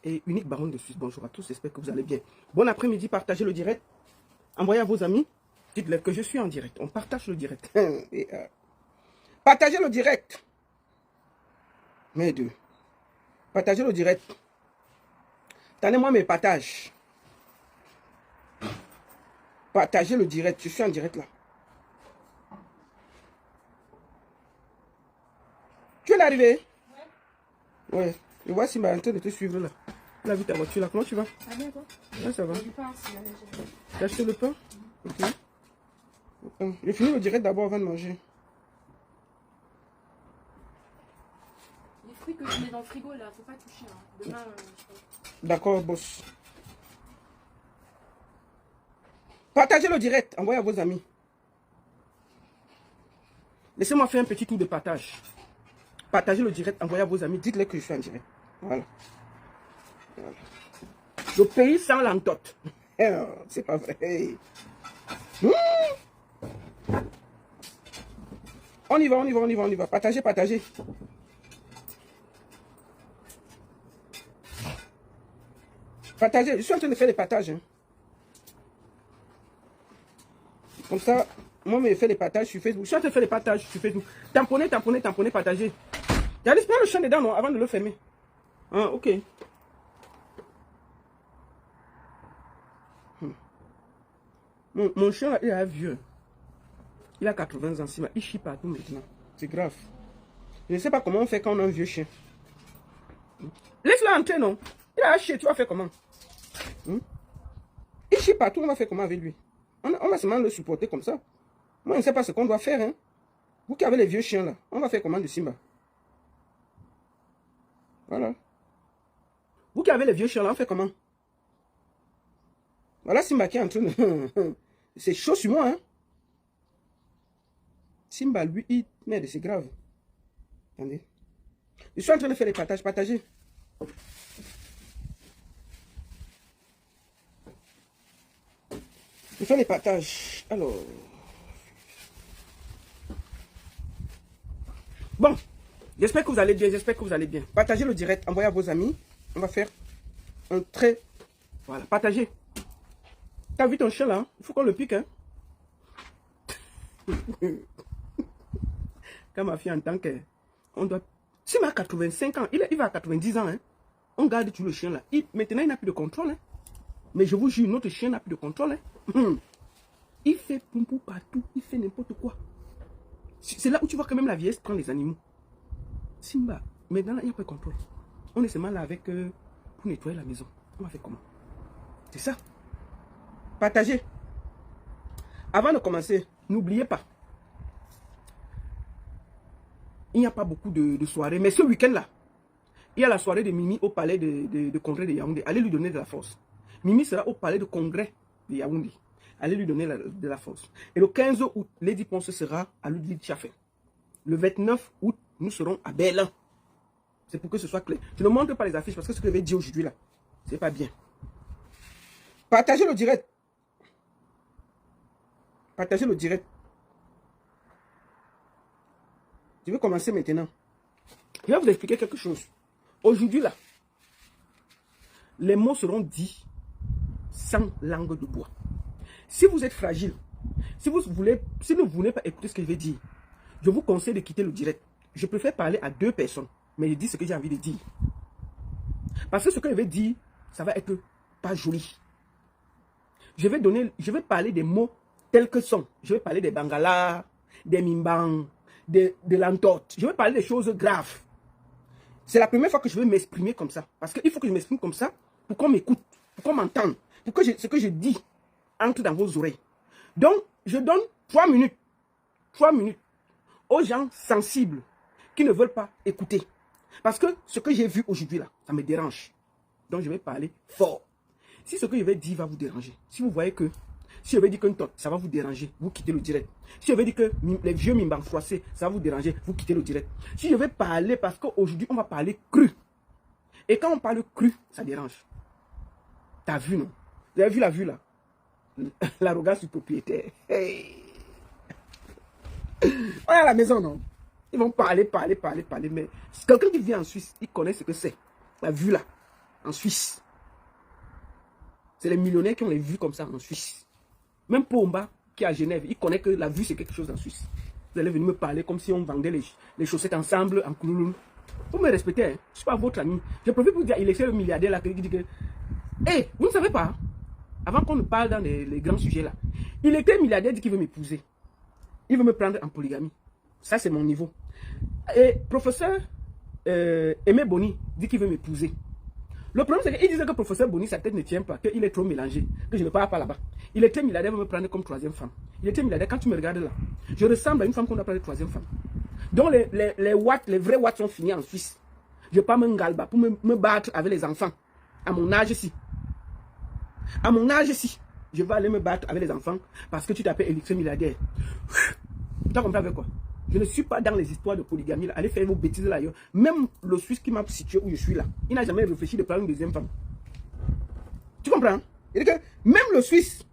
et unique baronne de Suisse. Bonjour à tous, j'espère que vous allez bien. Bon après-midi, partagez le direct. Envoyez à vos amis. Dites-leur que je suis en direct. On partage le direct. Partagez le direct. Mais deux. Partagez le direct. Donnez-moi mes partages. Partagez le direct. Je suis en direct là. Tu es arrivé? Ouais. Ouais. Je vois Simba en train de te suivre là. Tu as vu ta voiture là. Comment tu vas? Ça va bien toi? Ouais, ça va. Du pain, Tu as acheté le pain? Ok. Je finis le direct d'abord avant de manger. les fruits que je mets dans le frigo là, faut pas toucher. Hein. Demain, D'accord, boss. Partagez le direct. Envoyez à vos amis. Laissez-moi faire un petit tour de partage. Partagez le direct. Envoyez à vos amis. Dites-leur que je suis en direct. Voilà. Voilà. Le pays sans l'entote. C'est pas vrai. On y va, on y va, on y va, on y va. Partagez, partagez. Partagez. Je suis en train de faire les partages. Hein. Comme ça, moi, je fais les partages sur Facebook. Je suis en train de faire les partages sur Facebook. Tamponnez, tamponnez, tamponnez, partagez. J'allais pas le chien dedans, non, avant de le fermer. Ah, ok. Mon chien, là, il est vieux. Il a 80 ans, il chie partout maintenant. C'est grave. Je ne sais pas comment on fait quand on a un vieux chien. Laisse-le entrer, non? Il a chier, tu vas faire comment? Il chie partout, on va faire comment avec lui? On va seulement le supporter comme ça. Moi, je ne sais pas ce qu'on doit faire. Hein? Vous qui avez les vieux chiens là, on va faire comment de Simba? Voilà. Vous qui avez les vieux chiens là, on fait comment? Voilà Simba qui est en train de... C'est chaud sur moi. Hein? Simba, lui, il... Merde, c'est grave. Attendez. Je suis en train de faire les partages. Partagez. Je fais les partages. Alors... Bon. J'espère que vous allez bien. J'espère que vous allez bien. Partagez le direct. Envoyez à vos amis. On va faire un très... Voilà. Partagez. T'as vu ton chien là? Il faut qu'on le pique. Hein? Quand ma fille entend que... On doit... S'il a 85 ans, il va à 90 ans. Hein? On garde tout le chien là. Maintenant, il n'a plus de contrôle. Hein? Mais je vous jure, notre chien n'a plus de contrôle. Hein? Il fait pompou partout. Il fait n'importe quoi. C'est là où tu vois quand même la vieillesse prend les animaux. Simba, maintenant, il n'y a pas de contrôle. On est seulement là avec... pour nettoyer la maison. On va faire comment? C'est ça. Partagez. Avant de commencer, n'oubliez pas. Il n'y a pas beaucoup de soirées. Mais ce week-end-là, il y a la soirée de Mimi au palais de congrès de Yaoundé. Allez lui donner de la force. Mimi sera au palais de congrès de Yaoundé. Allez lui donner de la force. Et le 15 août, Lady Ponce sera à Ludwig Tchafé. Le 29 août, nous serons à Berlin. C'est pour que ce soit clair. Je ne montre pas les affiches parce que ce que je vais dire aujourd'hui là, c'est pas bien. Partagez le direct. Partagez le direct. Je vais commencer maintenant. Je vais vous expliquer quelque chose. Aujourd'hui là, les mots seront dits sans langue de bois. Si vous êtes fragile, si ne voulez pas écouter ce que je vais dire, je vous conseille de quitter le direct. Je préfère parler à 2 personnes, mais je dis ce que j'ai envie de dire. Parce que ce que je vais dire, ça va être pas joli. Je vais parler des mots tels que sont. Je vais parler des bangalas, des mimbang, de l'entorte. Je vais parler des choses graves. C'est la première fois que je vais m'exprimer comme ça. Parce qu'il faut que je m'exprime comme ça pour qu'on m'écoute, pour qu'on m'entende, pour que ce que je dis entre dans vos oreilles. Donc, je donne 3 minutes. 3 minutes aux gens sensibles qui ne veulent pas écouter. Parce que ce que j'ai vu aujourd'hui là, ça me dérange. Donc, je vais parler fort. Si ce que je vais dire va vous déranger, si vous voyez que, si je vais dire qu'un tot, ça va vous déranger, vous quittez le direct. Si je vais dire que les vieux mimbang froissés, ça va vous déranger, vous quittez le direct. Si je vais parler, parce qu'aujourd'hui, on va parler cru. Et quand on parle cru, ça dérange. T'as vu, non? Vous avez vu la vue, là? L'arrogance du propriétaire. Hey. On est à la maison, non? Ils vont parler, mais quelqu'un qui vit en Suisse, il connaît ce que c'est. La vue, là. en Suisse. C'est les millionnaires qui ont les vues comme ça en Suisse. Même Pomba, qui est à Genève, il connaît que la vue, c'est quelque chose en Suisse. Vous allez venir me parler comme si on vendait les chaussettes ensemble en couloulou. Vous me respectez, hein? Je ne suis pas votre ami. Je préfère vous dire, il est le milliardaire là qui dit que... Hé, vous ne savez pas, avant qu'on ne parle dans les grands sujets là, il était milliardaire, dit qu'il veut m'épouser. Il veut me prendre en polygamie. Ça, c'est mon niveau. Et professeur Aimé Boni dit qu'il veut m'épouser. Le problème, c'est qu'il disait que professeur Boni, sa tête ne tient pas, qu'il est trop mélangé, que je ne parle pas là-bas. Il était milliardaire, il veut me prendre comme troisième femme. Il était milliardaire, quand tu me regardes là, je ressemble à une femme qu'on appelle troisième femme. Donc les watts, les vrais watts sont finis en Suisse. Je ne vais pas me galba pour me battre avec les enfants. À mon âge ici. À mon âge ici, je vais aller me battre avec les enfants parce que tu t'appelles électro-milliardaire. Tu as compris avec quoi? Je ne suis pas dans les histoires de polygamie. Là. Allez faire vos bêtises là. Même le Suisse qui m'a situé où je suis là, il n'a jamais réfléchi de prendre une deuxième femme. Tu comprends? C'est-à-dire que même le Suisse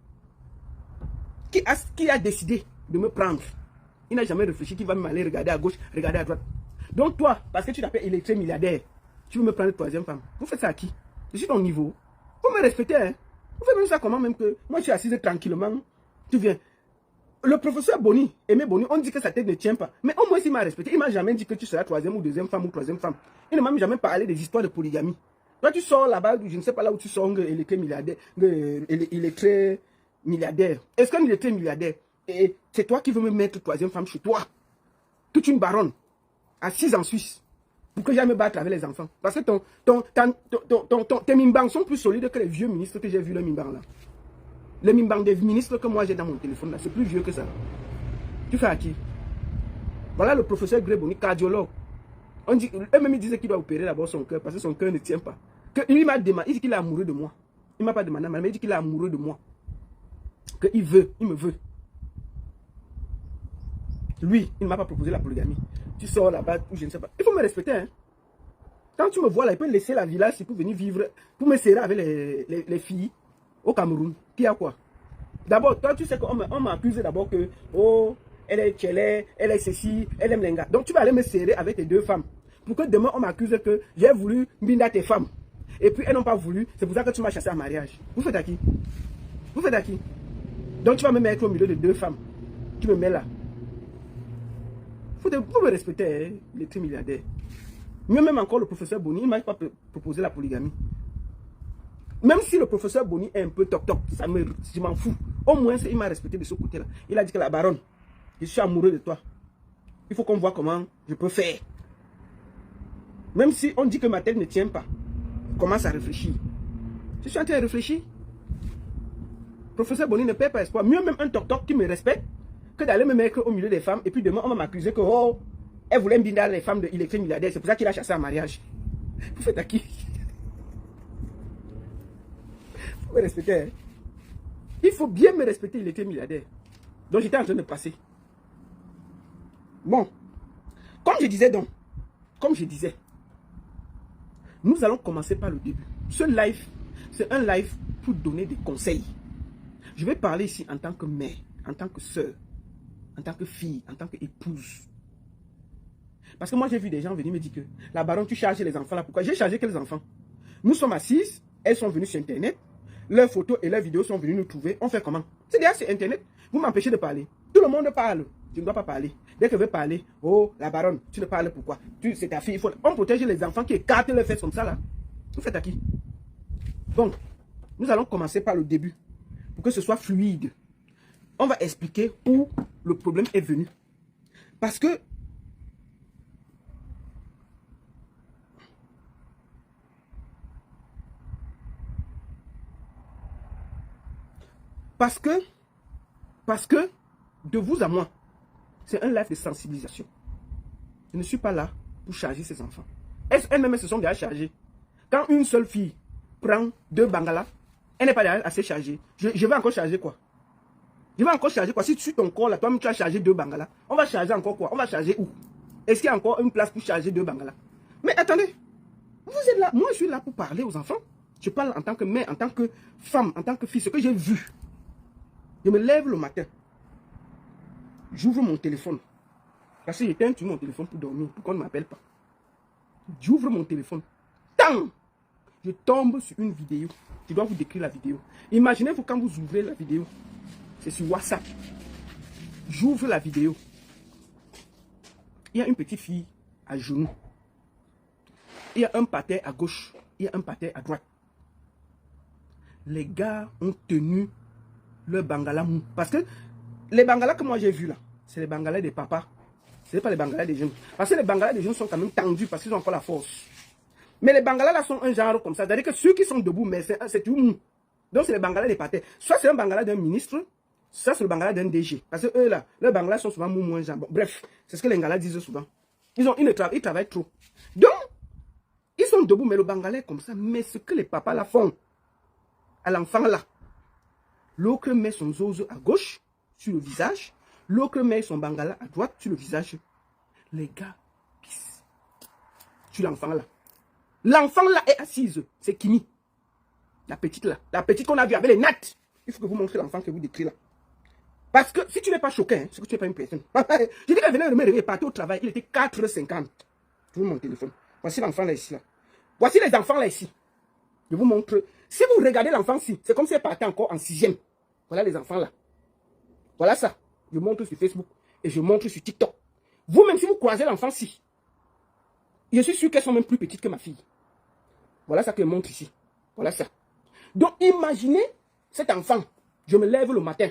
qui a décidé de me prendre, il n'a jamais réfléchi qu'il va m'aller regarder à gauche, regarder à droite. Donc toi, parce que tu t'appelles électro-milliardaire, tu veux me prendre une troisième femme. Vous faites ça à qui? Je suis ton niveau. Vous me respectez, hein? Vous faites même ça comment même que moi je suis assise tranquillement. Tu viens. Le professeur Boni, Aimé Boni, on dit que sa tête ne tient pas. Mais au moins il m'a respecté. Il m'a jamais dit que tu seras troisième ou deuxième femme ou troisième femme. Il ne m'a jamais parlé des histoires de polygamie. Toi tu sors là-bas, je ne sais pas là où tu sors, il est très milliardaire. Il est très milliardaire. Est-ce qu'il est très milliardaire? Et c'est toi qui veux me mettre troisième femme chez toi. Toute une baronne, assise en Suisse. Pour que j'aille me battre avec les enfants. Parce que tes mimbangs sont plus solides que les vieux ministres que j'ai vus, les mimbangs là. Les mimbangs des ministres que moi j'ai dans mon téléphone là, c'est plus vieux que ça. Tu fais à qui? Voilà le professeur Gréboni, cardiologue. On dit, eux-mêmes ils disaient qu'il doit opérer d'abord son cœur parce que son cœur ne tient pas. Il m'a demandé, il dit qu'il est amoureux de moi. Il ne m'a pas demandé, mais il dit qu'il est amoureux de moi. Qu'il veut, il me veut. Lui, il ne m'a pas proposé la polygamie. Tu sors là-bas, ou je ne sais pas. Il faut me respecter, hein. Quand tu me vois là, il peut laisser la village pour venir vivre, pour me serrer avec les filles au Cameroun. Qui a quoi? D'abord, toi, tu sais qu'on m'a accusé d'abord que, oh, elle est tchélé, elle est ceci, elle aime les gars. Donc, tu vas aller me serrer avec tes deux femmes. Pour que demain, on m'accuse que j'ai voulu binder tes femmes. Et puis, elles n'ont pas voulu. C'est pour ça que tu m'as chassé en mariage. Vous faites à qui? Vous faites à qui? Donc, tu vas me mettre au milieu de deux femmes. Tu me mets là. Vous me respecter, hein, les très milliardaires. Mieux même encore, le professeur Boni, il ne m'a pas proposé la polygamie. Même si le professeur Boni est un peu toc-toc, je m'en fous. Au moins, il m'a respecté de ce côté-là. Il a dit que la baronne, je suis amoureux de toi. Il faut qu'on voit comment je peux faire. Même si on dit que ma tête ne tient pas, je commence à réfléchir. Je suis en train de réfléchir. Professeur Boni ne perd pas espoir. Mieux même un toc-toc qui me respecte que d'aller me mettre au milieu des femmes et puis demain on va m'accuser que oh, elle voulait me binder les femmes de électro milliardaire. C'est pour ça qu'il a chassé en mariage. Vous faites à qui? Vous me respectez, hein? Il faut bien me respecter, il était milliardaire. Donc j'étais en train de passer. Bon, comme je disais, nous allons commencer par le début. Ce live, c'est un live pour donner des conseils. Je vais parler ici en tant que mère, en tant que soeur, en tant que fille, en tant qu'épouse. Parce que moi, j'ai vu des gens venir me dire que la baronne, tu charges les enfants là. Pourquoi? J'ai chargé que les enfants. Nous sommes assises, elles sont venues sur Internet, leurs photos et leurs vidéos sont venues nous trouver. On fait comment? C'est déjà sur Internet. Vous m'empêchez de parler. Tout le monde parle. Je ne dois pas parler. Dès que je veux parler, oh, la baronne, tu ne parles pourquoi? C'est ta fille. On protège les enfants qui écartent leurs fesses comme ça là. Vous faites à qui? Donc, nous allons commencer par le début. Pour que ce soit fluide. On va expliquer où le problème est venu. Parce que de vous à moi, c'est un live de sensibilisation. Je ne suis pas là pour charger ces enfants. Elles-mêmes se sont déjà chargées. Quand une seule fille prend 2 bangalas, elle n'est pas assez chargée. Je vais encore charger quoi? Je vais encore charger quoi? Si tu suis ton corps là, toi-même tu as chargé 2 bangalas, on va charger encore quoi? On va charger où? Est-ce qu'il y a encore une place pour charger 2 bangalas? Mais attendez, vous êtes là, moi je suis là pour parler aux enfants. Je parle en tant que mère, en tant que femme, en tant que fille, ce que j'ai vu. Je me lève le matin, j'ouvre mon téléphone. Parce que j'éteins mon téléphone pour dormir, pour qu'on ne m'appelle pas. J'ouvre mon téléphone. Tant! je tombe sur une vidéo. Je dois vous décrire la vidéo. Imaginez-vous quand vous ouvrez la vidéo. C'est sur WhatsApp. J'ouvre la vidéo. Il y a une petite fille à genoux. Il y a un pater à gauche. Il y a un pater à droite. Les gars ont tenu le bangala mou. Parce que les bangalas que moi j'ai vus là, c'est les bangalas des papas. Ce n'est pas les bangalas des jeunes. Parce que les bangalas des jeunes sont quand même tendus parce qu'ils ont encore la force. Mais les bangalas là sont un genre comme ça. C'est-à-dire que ceux qui sont debout, mais c'est tout mou. Donc c'est les bangalas des paters. Soit c'est un bangala d'un ministre, soit c'est le bangala d'un DG. Parce que eux là, leurs bangalas sont souvent mou, moins genre. Bon, bref, c'est ce que les bangalas disent souvent. Ils travaillent trop. Donc, ils sont debout, mais le bangala est comme ça. Mais ce que les papas là font à l'enfant là, l'autre met son zozo à gauche sur le visage, l'autre met son bangala à droite sur le visage. Les gars pissent sur l'enfant là. L'enfant là est assise, c'est Kimi. La petite là, la petite qu'on a vue avec les nattes. Il faut que vous montrez l'enfant que vous décrivez là. Parce que si tu n'es pas choqué, hein, c'est que tu n'es pas une personne. Je dis qu'elle venait de me réveiller, partir au travail, il était 4h50. Je vous montre mon téléphone. Voici l'enfant là ici. Là. Voici les enfants là ici. Je vous montre. Si vous regardez l'enfant-ci, c'est comme si elle partait encore en 6e. Voilà les enfants là. Voilà ça. Je montre sur Facebook et je montre sur TikTok. Vous-même, si vous croisez l'enfant-ci, je suis sûr qu'elles sont même plus petites que ma fille. Voilà ça que je montre ici. Voilà ça. Donc, imaginez cet enfant. Je me lève le matin.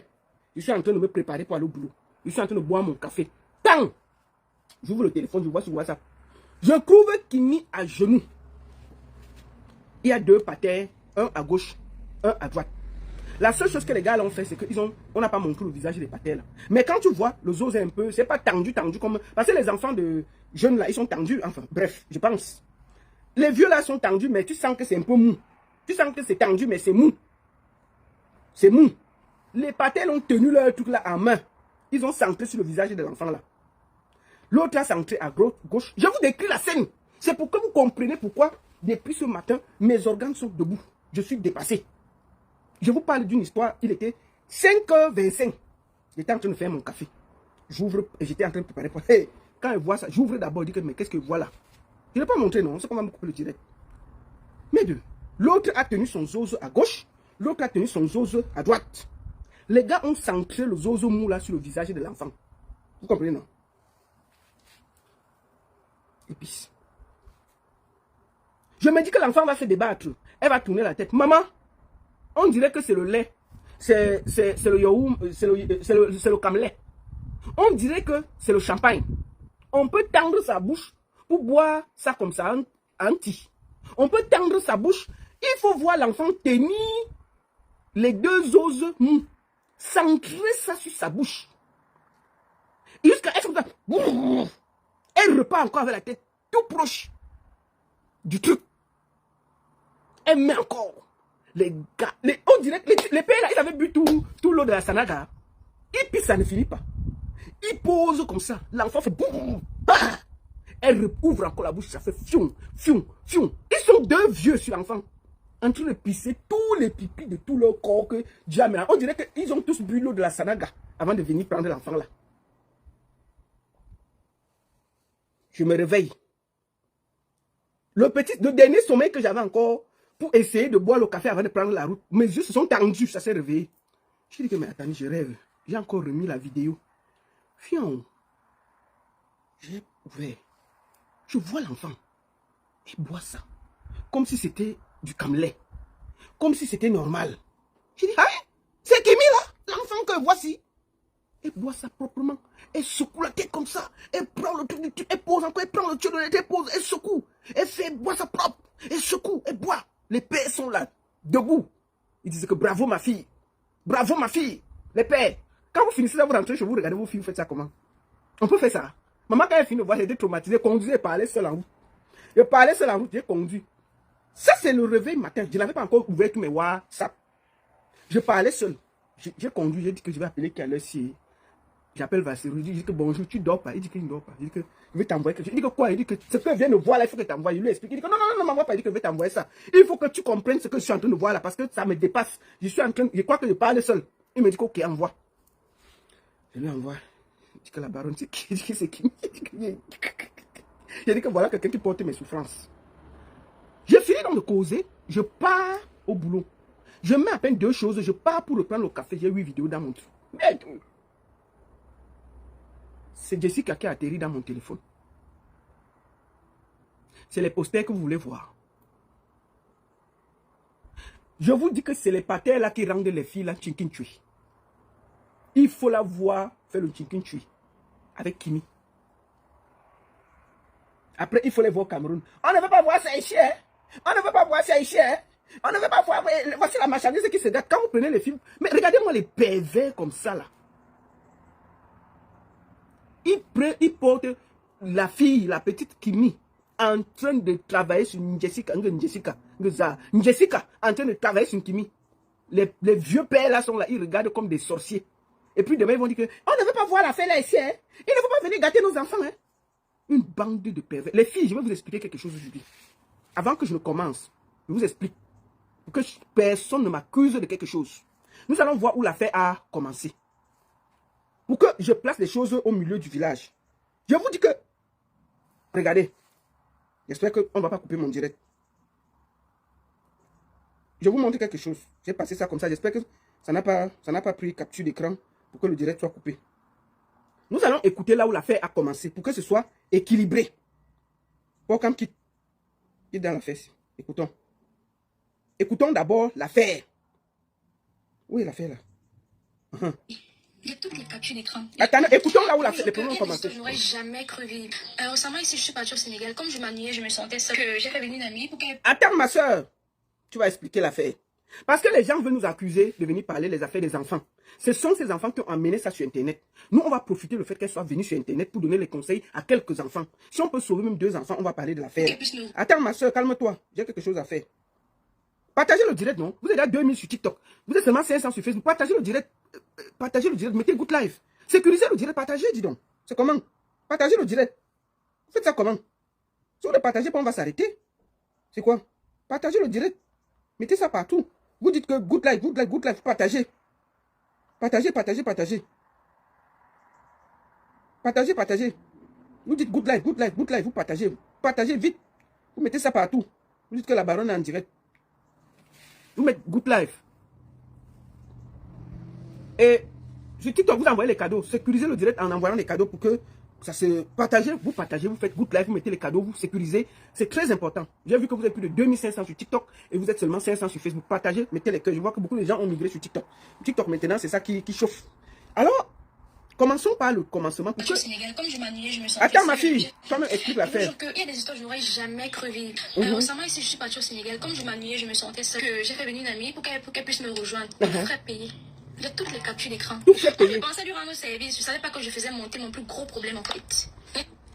Je suis en train de me préparer pour aller au boulot. Je suis en train de boire mon café. Tant! J'ouvre le téléphone, je vois sur WhatsApp. Je trouve Kimi à genoux. Il y a 2 patères, un à gauche, un à droite. La seule chose que les gars là ont fait, c'est qu'on n'a pas montré le visage des patères là. Mais quand tu vois, le os est un peu, c'est pas tendu comme... Parce que les enfants de jeunes là, ils sont tendus. Enfin, bref, je pense. Les vieux là sont tendus, mais tu sens que c'est un peu mou. Tu sens que c'est tendu, mais c'est mou. C'est mou. Les patères ont tenu leur truc là en main. Ils ont centré sur le visage de l'enfant là. L'autre a centré à gauche. Je vous décris la scène. C'est pour que vous compreniez pourquoi, depuis ce matin, mes organes sont debout. Je suis dépassé. Je vous parle d'une histoire. Il était 5h25. J'étais en train de faire mon café. J'ouvre et j'étais en train de préparer pour... Hey, quand je vois ça, j'ouvre d'abord et dis que mais qu'est-ce que je vois là? Je ne vais pas montrer, non. C'est qu'on va me couper le direct. Mais deux. L'autre a tenu son zozo à gauche. L'autre a tenu son zozo à droite. Les gars ont centré le zozo mou là sur le visage de l'enfant. Vous comprenez, non? Épice. Je me dis que l'enfant va se débattre. Elle va tourner la tête. Maman, on dirait que c'est le lait. C'est le yaourt, c'est le camelait. On dirait que c'est le champagne. On peut tendre sa bouche pour boire ça comme ça, en tige. On peut tendre sa bouche. Il faut voir l'enfant tenir les 2 os mous. Centrer ça sur sa bouche. Jusqu'à ce que elle repart encore avec la tête tout proche du truc. Elle met encore. Les gars, on dirait que les pères là, ils avaient bu tout l'eau de la Sanaga. Et puis ça ne finit pas. Ils posent comme ça. L'enfant fait boum. Bah. Elle ouvre encore la bouche, ça fait fion, fion, fion. Ils sont 2 vieux sur l'enfant. En train de pisser tous les pipis de tout leur corps que Dieu a mis là. On dirait qu'ils ont tous bu l'eau de la Sanaga avant de venir prendre l'enfant là. Je me réveille. Le dernier sommeil que j'avais encore pour essayer de boire le café avant de prendre la route. Mes yeux se sont tendus, ça s'est réveillé. Je dis que mais attendez, je rêve. J'ai encore remis la vidéo. Fion. J'ai ouvert. Je vois l'enfant. Il boit ça. Comme si c'était du camelait. Comme si c'était normal. Je dis, hein? C'est Kimi là, l'enfant que voici. Elle boit ça proprement. Elle secoue la tête comme ça. Elle prend le truc du truc. Elle pose encore. Elle prend le truc de la tête. Elle pose. Elle secoue. Elle fait. Elle boit ça propre. Elle secoue. Elle boit. Les pères sont là. Debout. Ils disent que bravo ma fille. Bravo ma fille. Les pères. Quand vous finissez ça, vous rentrez chez vous, regardez vos filles, vous faites ça comment? On peut faire ça. Maman, quand elle finit de voir, elle était traumatisée. Conduisait et parlait seule en route. Je parlais seul en route. J'ai conduit. Ça, c'est le réveil matin. Je n'avais pas encore ouvert tous mes WhatsApp. Je parlais seul. J'ai conduit. J'ai dit que je vais appeler quelqu'un si. J'appelle Vassirou, il dit que bonjour, tu dors pas. Il dit qu'il ne dort pas. Il dit que je vais t'envoyer quelque chose. Il dit que quoi? Il dit que ce que je viens de voir là, il faut que tu t'envoies. Il lui explique. Il dit que non, m'envoie pas. Il dit que je vais t'envoyer ça. Il faut que tu comprennes ce que je suis en train de voir là parce que ça me dépasse. Je crois que je parle seul. Il me dit que ok, envoie. Je lui envoie. Il dit que la baronne, c'est qui? Il dit que c'est qui? Il dit que voilà quelqu'un qui porte mes souffrances. J'ai fini donc de causer, je pars au boulot. Je mets à peine 2 choses, je pars pour reprendre le café. J'ai 8 vidéos dans mon truc. C'est Jessica qui a atterri dans mon téléphone. C'est les posters que vous voulez voir. Je vous dis que c'est les patères là qui rendent les filles là chinkin chui. Il faut la voir faire le chinkin chui avec Kimi. Après, il faut les voir au Cameroun. On ne veut pas voir ça ici, hein? On ne veut pas voir ça ici, hein? On ne veut pas voir. Voici la marchandise qui se gâte. Quand vous prenez les films, mais regardez-moi les pervers comme ça là. Il porte la fille, la petite Kimi, en train de travailler sur Jessica, en train de travailler sur Kimi. Les vieux pères là sont là, ils regardent comme des sorciers. Et puis demain, ils vont dire que on ne veut pas voir la fête là ici, hein? Il ne faut pas venir gâter nos enfants, hein? Une bande de pervers. Les filles, je vais vous expliquer quelque chose aujourd'hui. Avant que je ne commence, je vous explique. Pour que personne ne m'accuse de quelque chose. Nous allons voir où l'affaire a commencé. Pour que je place les choses au milieu du village. Je vous dis que... Regardez. J'espère qu'on ne va pas couper mon direct. Je vais vous montrer quelque chose. J'ai passé ça comme ça. J'espère que ça n'a pas pris capture d'écran pour que le direct soit coupé. Nous allons écouter là où l'affaire a commencé pour que ce soit équilibré. Pour qu'on quitte dans la fesse. Écoutons. Écoutons d'abord l'affaire. Où est l'affaire là? Il y a toutes les captures d'écran. Attends, écoutons là où les premiers ont commencé. Je n'aurais jamais cru vivre. Récemment, ici, je suis partie au Sénégal. Comme je m'ennuyais, je me sentais seule. J'ai fait venir une amie pour qu'elle... Attends, ma soeur. Tu vas expliquer l'affaire. Parce que les gens veulent nous accuser de venir parler des affaires des enfants. Ce sont ces enfants qui ont amené ça sur Internet. Nous, on va profiter du fait qu'elles soient venues sur Internet pour donner les conseils à quelques enfants. Si on peut sauver même 2 enfants, on va parler de l'affaire. Attends, ma soeur, calme-toi. J'ai quelque chose à faire. Partagez le direct, non? Vous êtes à 2000 sur TikTok. Vous êtes seulement 500 sur Facebook. Partagez le direct. Partagez le direct. Mettez good live. Sécurisez le direct. Partagez, dis donc. C'est comment? Partagez le direct. Faites ça comment? Si vous ne partagez pas, on va s'arrêter. C'est quoi? Partagez le direct. Mettez ça partout. Vous dites que good live, good live, good live. Partagez. Partagez, partagez, partagez. Partagez, partagez. Vous dites good live, good live, good live. Vous partagez. Partagez vite. Vous mettez ça partout. Vous dites que la baronne est en direct. Vous mettez good live. Et sur TikTok, vous envoyez les cadeaux. Sécurisez le direct en envoyant les cadeaux pour que ça se partage. Vous partagez, vous faites good live, vous mettez les cadeaux, vous sécurisez. C'est très important. J'ai vu que vous avez plus de 2500 sur TikTok et vous êtes seulement 500 sur Facebook. Partagez, mettez les cœurs. Je vois que beaucoup de gens ont migré sur TikTok. TikTok maintenant, c'est ça qui chauffe. Alors, commençons par le commencement. Pour que... Au Sénégal, comme je m'ennuyais, je me sentais... Attends, ma fille, toi-même explique l'affaire. Il y a des histoires que je n'aurais jamais cru vivre. Récemment, ici, je suis partie au Sénégal. Comme je m'ennuyais, je me sentais seule. J'ai fait venir une amie pour qu'elle puisse me rejoindre. Pour faire payer. De toutes les captures d'écran. Tout fait Quand payer. je pensais lui rendre service, je ne savais pas que je faisais monter mon plus gros problème en fait.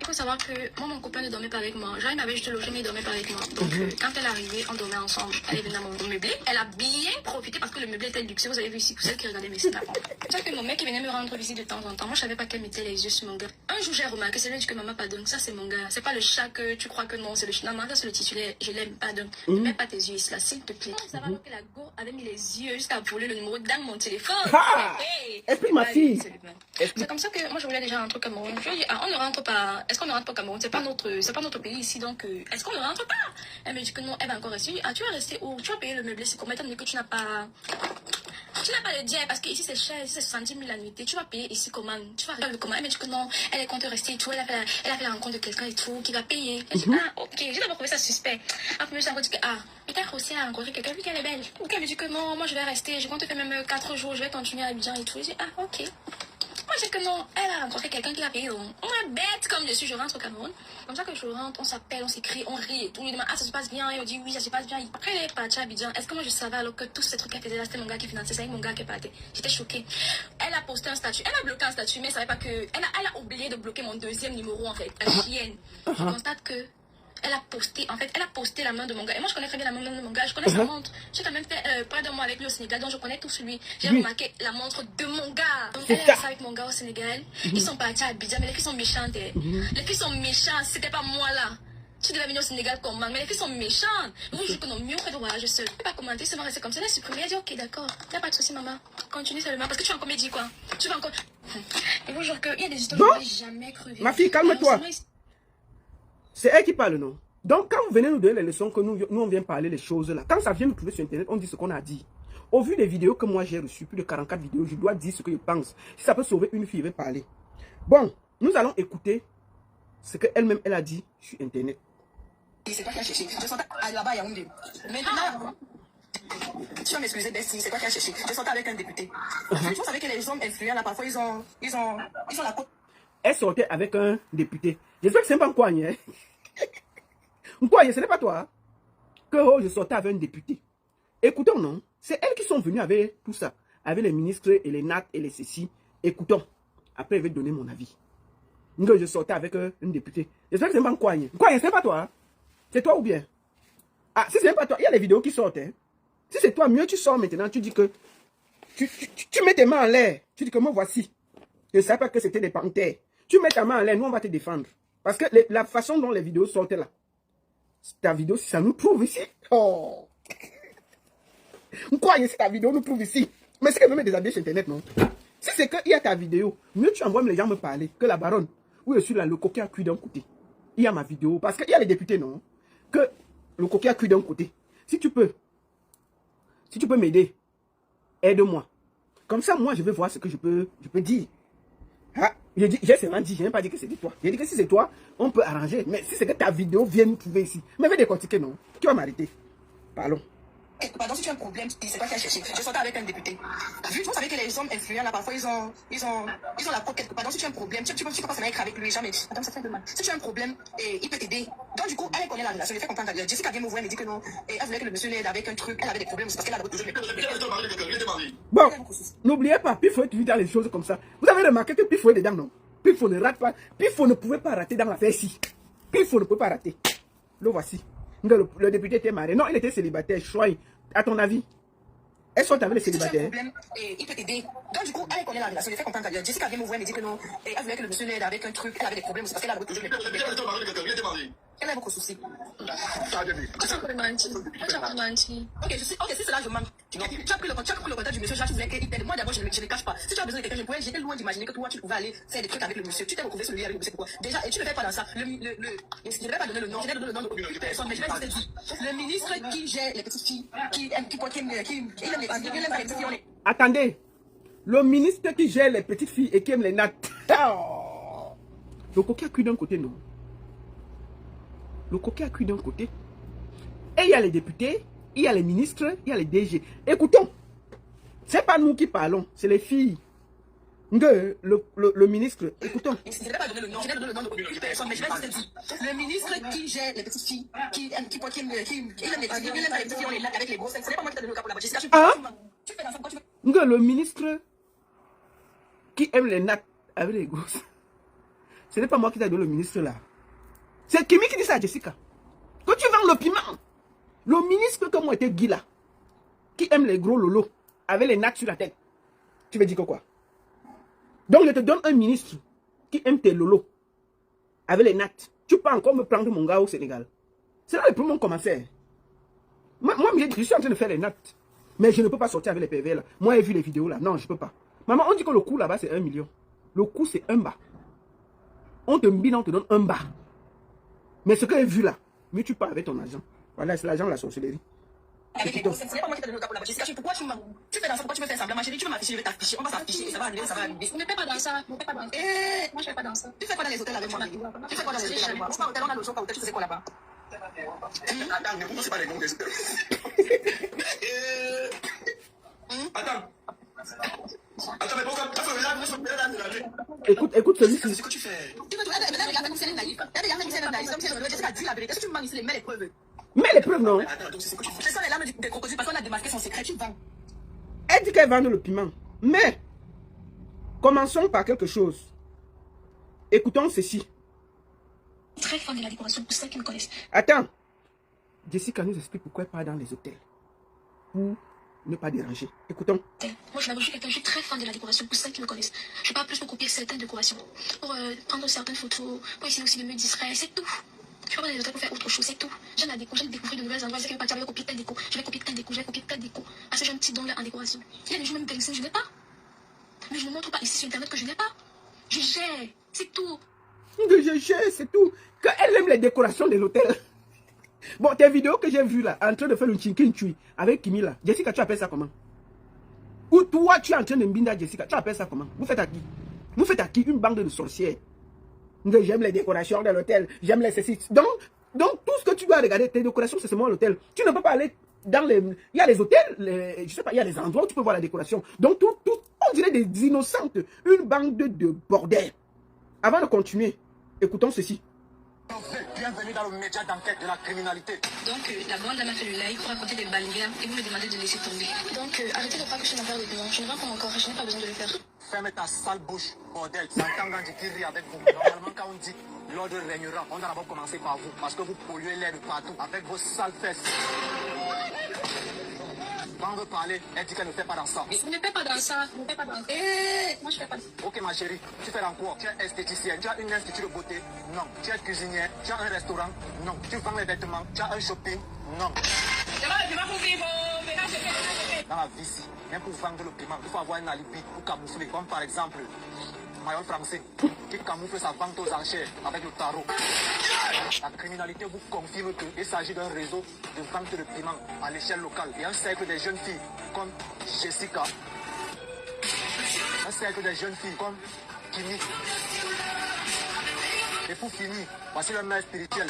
Il faut savoir que moi, mon copain ne dormait pas avec moi. Genre, il m'avait juste logé, mais il ne dormait pas avec moi. Donc, quand elle est arrivée, on dormait ensemble. Elle est venue dans mon meublé. Elle a bien profité parce que le meublé était luxueux. Vous avez vu ici, pour celles qui regardaient mes snaps. C'est ça que mon mec, il venait me rendre visite de temps en temps. Moi, je savais pas qu'elle mettait les yeux sur mon gars. Un jour, j'ai remarqué, c'est lui qui dit que maman, pardon, ça c'est mon gars. C'est pas le chat que tu crois que non, c'est le chat. Non, ça c'est le titulaire. Je l'aime, pardon. Ne mets pas tes yeux ici, là, s'il te plaît. Ça va alors que la go avait mis les yeux jusqu'à brûler le numéro dans mon téléphone. Explique ma fille. C'est comme ça que moi, je voulais déjà rentrer au Cameroun. Je lui ai dit, on ne rentre pas. Est-ce qu'on ne rentre pas au Cameroun? C'est pas notre pays ici, donc est-ce qu'on ne rentre pas? Elle me dit que non, elle va encore rester. Ah, tu vas rester où? Tu vas payer le meublé, c'est combien? Étant donné que tu n'as pas le dire, parce que ici c'est cher, ici c'est 70 000 la nuitée. Tu vas payer ici comment? Tu vas regarder comment? Elle me dit que non, elle est compte rester et tout. Elle a fait la rencontre de quelqu'un et tout, qui va payer. Elle dit, ah, ok, j'ai d'abord trouvé ça suspect. Après, j'ai encore dit que, peut-être aussi à rencontrer quelqu'un, vu qu'elle est belle. Donc elle me dit que non, moi je vais rester, je compte faire même 4 jours, je vais continuer à Abidjan et tout. Je dis, ok. Moi, j'ai que non, elle a rencontré quelqu'un qui l'a payé. Donc, on est bête comme je suis, je rentre au Cameroun. Comme ça que je rentre, on s'appelle, on s'écrit, on rit et tout. On lui demande, ça se passe bien? Et on dit, oui, ça se passe bien. Après, elle est partie à Abidjan. Est-ce que moi, je savais alors que tous ces trucs qu'elle faisait là, c'était mon gars qui finançait ça, et mon gars qui est parti? J'étais choquée. Elle a posté un statut. Elle a bloqué un statut, mais elle savait pas que. Elle a oublié de bloquer mon 2e numéro, en fait. Elle chienne. Je constate que. Elle a posté la main de mon gars. Et moi, je connais très bien la main de mon gars. Je connais sa montre. J'ai quand même fait près de mois avec lui au Sénégal, donc je connais tout sur lui. J'ai remarqué la montre de mon gars. Donc, elle est restée avec mon gars au Sénégal. Ils sont partis à Abidjan, mais les filles sont méchantes. Les filles sont méchantes. C'était pas moi là. Tu devais venir au Sénégal comment? Mais les filles sont méchantes. Vous, je connais mieux que de voyager seul. Je ne peux pas commenter, seulement rester comme ça. Elle a supprimé. Elle a dit, ok, d'accord. Il n'y a pas de souci, maman. Continue seulement. Parce que tu es en comédie, quoi. Tu vas encore. Et vous, genre, qu'il y a des histoires que je n'ai jamais cru. Ma fille, calme-toi. C'est elle qui parle, non? Donc, quand vous venez nous donner les leçons que nous on vient parler les choses là, quand ça vient nous trouver sur Internet, on dit ce qu'on a dit. Au vu des vidéos que moi j'ai reçues, plus de 44 vidéos, je dois dire ce que je pense. Si ça peut sauver une fille, je vais parler. Bon, nous allons écouter ce qu'elle-même, elle a dit sur Internet. C'est toi qui as cherché. Je sentais là-bas, il y a Yaoundé. Maintenant, tu vas m'excuser, Bessie, c'est toi qui as cherché. Je sentais avec un député. Tu savais que les hommes influents, là, parfois, ils ont la côte. Elle sortait avec un député. J'espère que c'est pas Nkouagne. Hein? Nkouagne, ce n'est pas toi. Que je sortais avec un député. Écoutons, non? C'est elles qui sont venues avec tout ça. Avec les ministres et les nat et les ceci. Écoutons. Après, je vais donner mon avis. Que je sortais avec un député. J'espère que c'est pas Nkouagne. Nkouagne, ce n'est pas toi. C'est toi ou bien? Ah, si ce n'est pas toi, il y a les vidéos qui sortent. Hein? Si c'est toi, mieux tu sors maintenant. Tu dis que... Tu mets tes mains en l'air. Tu dis que moi, voici. Je ne savais pas que c'était des panthères. Tu mets ta main en l'air, nous on va te défendre. Parce que la façon dont les vidéos sortent là, ta vidéo, si ça nous prouve ici. Oh! Quoi, si ta vidéo nous prouve ici. Mais c'est qu'elle me met des habits sur Internet, non? Si c'est qu'il y a ta vidéo, mieux tu envoies les gens me parler que la baronne. Où je suis là, le coquin a cuit d'un côté. Il y a ma vidéo. Parce qu'il y a les députés, non? Que le coquin a cuit d'un côté. Si tu peux m'aider, aide-moi. Comme ça, moi, je vais voir ce que je peux dire. Ah, j'ai seulement dit, je n'ai pas dit que c'était toi. J'ai dit que si c'est toi, on peut arranger. Mais si c'est que ta vidéo vient nous trouver ici, mais vais décortiquer, non? Tu vas m'arrêter. Parlons. Pardon, si tu as un problème, c'est toi qui as cherché. Je sortais avec un député. Vous savez que les hommes influents, là, parfois, ils ont la côte quelque part. Donc, si tu as un problème, tu peux pas s'en avec lui, jamais. Madame, ça fait un peu mal. Si tu as un problème, il peut t'aider. Donc, du coup, elle connaît la relation. Je lui fais comprendre. Jessica vient me voir et me dit que non. Et elle voulait que le monsieur l'aide avec un truc. Elle avait des problèmes. C'est parce qu'elle avait toujours des Bon, n'oubliez pas, Pifo est toujours dans les choses comme ça. Vous avez remarqué que Pifo est dedans, non? Pifo ne rate pas. Pifo ne pouvait pas rater dans l'affaire ici. Pifo ne pouvait pas rater. Le voici. Le député était marié. Non, il était célibataire. Choix. À ton avis, elles sont avec les célibataires. Il peut t'aider. Donc, du coup, elle connaît la relation. Je lui fais comprendre. Jessica vient me voir et me dit que non. Et elle voulait que le monsieur l'aide avec un truc. Elle avait des problèmes. C'est parce qu'elle avait toujours des problèmes. Elle a beaucoup de soucis. Ok, si c'est là, je manque. Tu as pris le contact du monsieur, tu voulais qu'il t'aide. Moi, d'abord, je ne cache pas. Si tu as besoin de quelqu'un, j'étais loin d'imaginer que toi, tu pouvais aller faire des trucs avec le monsieur. Tu t'es retrouvé sur lui avec le monsieur, pourquoi? Déjà, et tu ne fais pas dans ça. Je ne vais pas donner le nom, je vais donner le nom de personne, mais je vais te dire. Le ministre qui gère les petites filles, qui aime les petites filles. Attendez. Le ministre qui gère les petites filles et qui aime les nattes. Oh. Le coquin a cuit d'un côté, non? Le coquin a cuit d'un côté. Et il y a les députés, il y a les ministres, il y a les DG. Écoutons. C'est pas nous qui parlons, c'est les filles. Le ministre, écoutons. Je ne vais pas donner le nom, je vais donner le nom de personne, mais je vais te dire. Le ministre qui gère les petites filles, qui aime les petites filles, on les latte avec les grosses. Ce n'est pas moi qui t'ai donné le cas pour la bâtisse. Tu fais dans ça quand tu veux. Le ministre qui aime les nattes avec les grosses. Ce n'est pas moi qui t'ai donné le ministre là. C'est Kimi qui dit ça à Jessica. Quand tu vends le piment, le ministre comme moi était Guy là, qui aime les gros lolos avec les nattes sur la tête. Tu veux dire que quoi? Donc je te donne un ministre qui aime tes lolos avec les nattes. Tu peux encore me prendre mon gars au Sénégal. C'est là le premier commencer. Moi, je suis en train de faire les nattes. Mais je ne peux pas sortir avec les PV là. Moi, j'ai vu les vidéos là. Non, je ne peux pas. Maman, on dit que le coût là-bas, c'est 1 million. Le coût, c'est un bas. On te mbine, on te donne un bas. Mais ce que j'ai vu là, mieux tu pars avec ton argent. Voilà, c'est l'argent de la sorcellerie. Avec les grosses, ce n'est pas moi qui t'ai donné le cas pour la bâtisse. Pourquoi tu fais dans ça? Pourquoi tu me fais semblant? Ma chérie, tu veux m'afficher, je vais t'afficher. On va s'afficher et ça va arriver, ça va arriver. Ne fais pas dans ça. Ne fais pas dans ça. Moi, je fais pas dans ça. Tu fais quoi dans les hôtels avec moi? Tu fais quoi dans les hôtels avec moi? On va au hôtel, on a le show, pas au hôtel, tu sais quoi là-bas? Attends, ne vous pas les noms des hôtels. Attends. Attends, mais pourquoi? Écoute celui-ci. C'est ce que tu fais. Tu veux regarder comme si elle est naïve. Jessica dit la vérité. Est-ce que tu me mens ici, mets les preuves? Mais les preuves, non. Attends, donc c'est ce que tu fais. Ce sont les larmes des crocodiles parce qu'on a démasqué son secret. Tu vends. Elle dit qu'elle vend le piment. Mais, commençons par quelque chose. Écoutons ceci. Très fan de la décoration, pour ceux qui me connaissent. Attends. Jessica nous explique pourquoi elle part dans les hôtels. Pour ne pas déranger. Écoutons. Moi, je suis très fan de la décoration, pour ceux qui me connaissent. Je parle plus pour copier certaines décorations, pour prendre certaines photos, pour essayer aussi de me distraire, c'est tout. Je vais pas dans les hôtels pour faire autre chose, c'est tout. J'aime la déco, j'aime découvrir de nouvelles endroits. Je vais partir, je vais copier telle déco, je vais copier telle déco, je vais copier telle déco. Parce que j'ai un petit don là en décoration. Il y a des jours même que je n'ai pas. Mais je ne montre pas ici sur internet que je n'ai pas. Je gère, c'est tout. Je gère, c'est tout. Quand elle aime les décorations de l'hôtel. Bon, tes vidéos que j'ai vues là, en train de faire le chinkin-chui avec Kimi là, Jessica, tu appelles ça comment? Ou toi, tu es en train de mbinda Jessica, tu appelles ça comment? Vous faites à qui? Vous faites à qui? Une bande de sorcières. J'aime les décorations de l'hôtel, j'aime les ceci. Donc, tout ce que tu dois regarder, tes décorations, c'est seulement l'hôtel. Tu ne peux pas aller dans les... Il y a les hôtels, je sais pas, il y a les endroits où tu peux voir la décoration. Donc, on dirait des innocentes, une bande de bordel. Avant de continuer, écoutons ceci. Bienvenue dans le média d'enquête de la criminalité. Donc, la bande m'a fait le live pour raconter des balingas et vous me demandez de laisser tomber. Donc, arrêtez de croire que je suis une affaire de piment. Je ne vois pas encore, je n'ai pas besoin de le faire. Ferme ta sale bouche, bordel. J'entends Gandhi qui rit avec vous. Normalement, quand on dit l'ordre régnera, on doit d'abord commencer par vous. Parce que vous polluez l'air de partout avec vos sales fesses. Quand on veut parler, elle dit qu'elle ne fait pas dans ça. Je ne fais pas dans ça, je ne fais pas dans ça. Moi, je fais pas dans ça. Ok, ma chérie, tu fais dans quoi? Tu es esthéticienne, tu as une institut de beauté? Non. Tu es cuisinière, tu as un restaurant? Non. Tu vends les vêtements, tu as un shopping? Non. Dans la vie ici, même pour vendre le piment, il faut avoir un alibi pour camoufler. Comme par exemple, Maillot français qui camoufle sa vente aux enchères avec le tarot. La criminalité vous confirme qu'il s'agit d'un réseau de vente de piment à l'échelle locale. Il y a un cercle des jeunes filles comme Jessica, un cercle des jeunes filles comme Kimi. Et pour finir, voici le mère spirituel.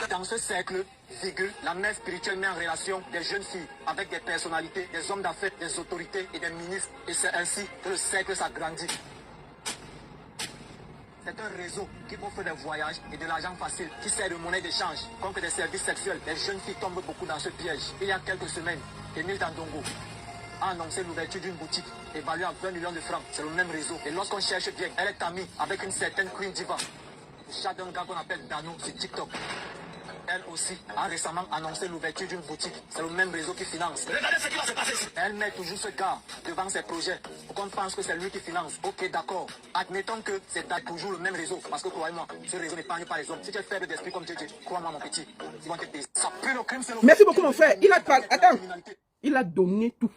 Dans ce cercle, la mère spirituelle met en relation des jeunes filles avec des personnalités, des hommes d'affaires, des autorités et des ministres. Et c'est ainsi que le cercle s'agrandit. C'est un réseau qui offre des voyages et de l'argent facile, qui sert de monnaie d'échange contre des services sexuels. Les jeunes filles tombent beaucoup dans ce piège. Il y a quelques semaines, Emile Dandongo a annoncé l'ouverture d'une boutique évaluée à 20 millions de francs. C'est le même réseau. Et lorsqu'on cherche bien, elle est amie avec une certaine Queen Diva. Chat d'un gars qu'on appelle Dano sur TikTok. Elle aussi a récemment annoncé l'ouverture d'une boutique. C'est le même réseau qui finance. Regardez ce qui va se passer ici. Elle met toujours ce gars devant ses projets pour qu'on pense que c'est lui qui finance. Ok, d'accord. Admettons que c'est toujours le même réseau. Parce que croyez-moi, ce réseau n'épargne pas les hommes. Si tu es faible d'esprit comme Dieu, crois-moi mon petit, ils vont te baiser. Ça pue le crime, c'est le... Merci beaucoup mon frère. Il a pas... Attends. Il a donné tous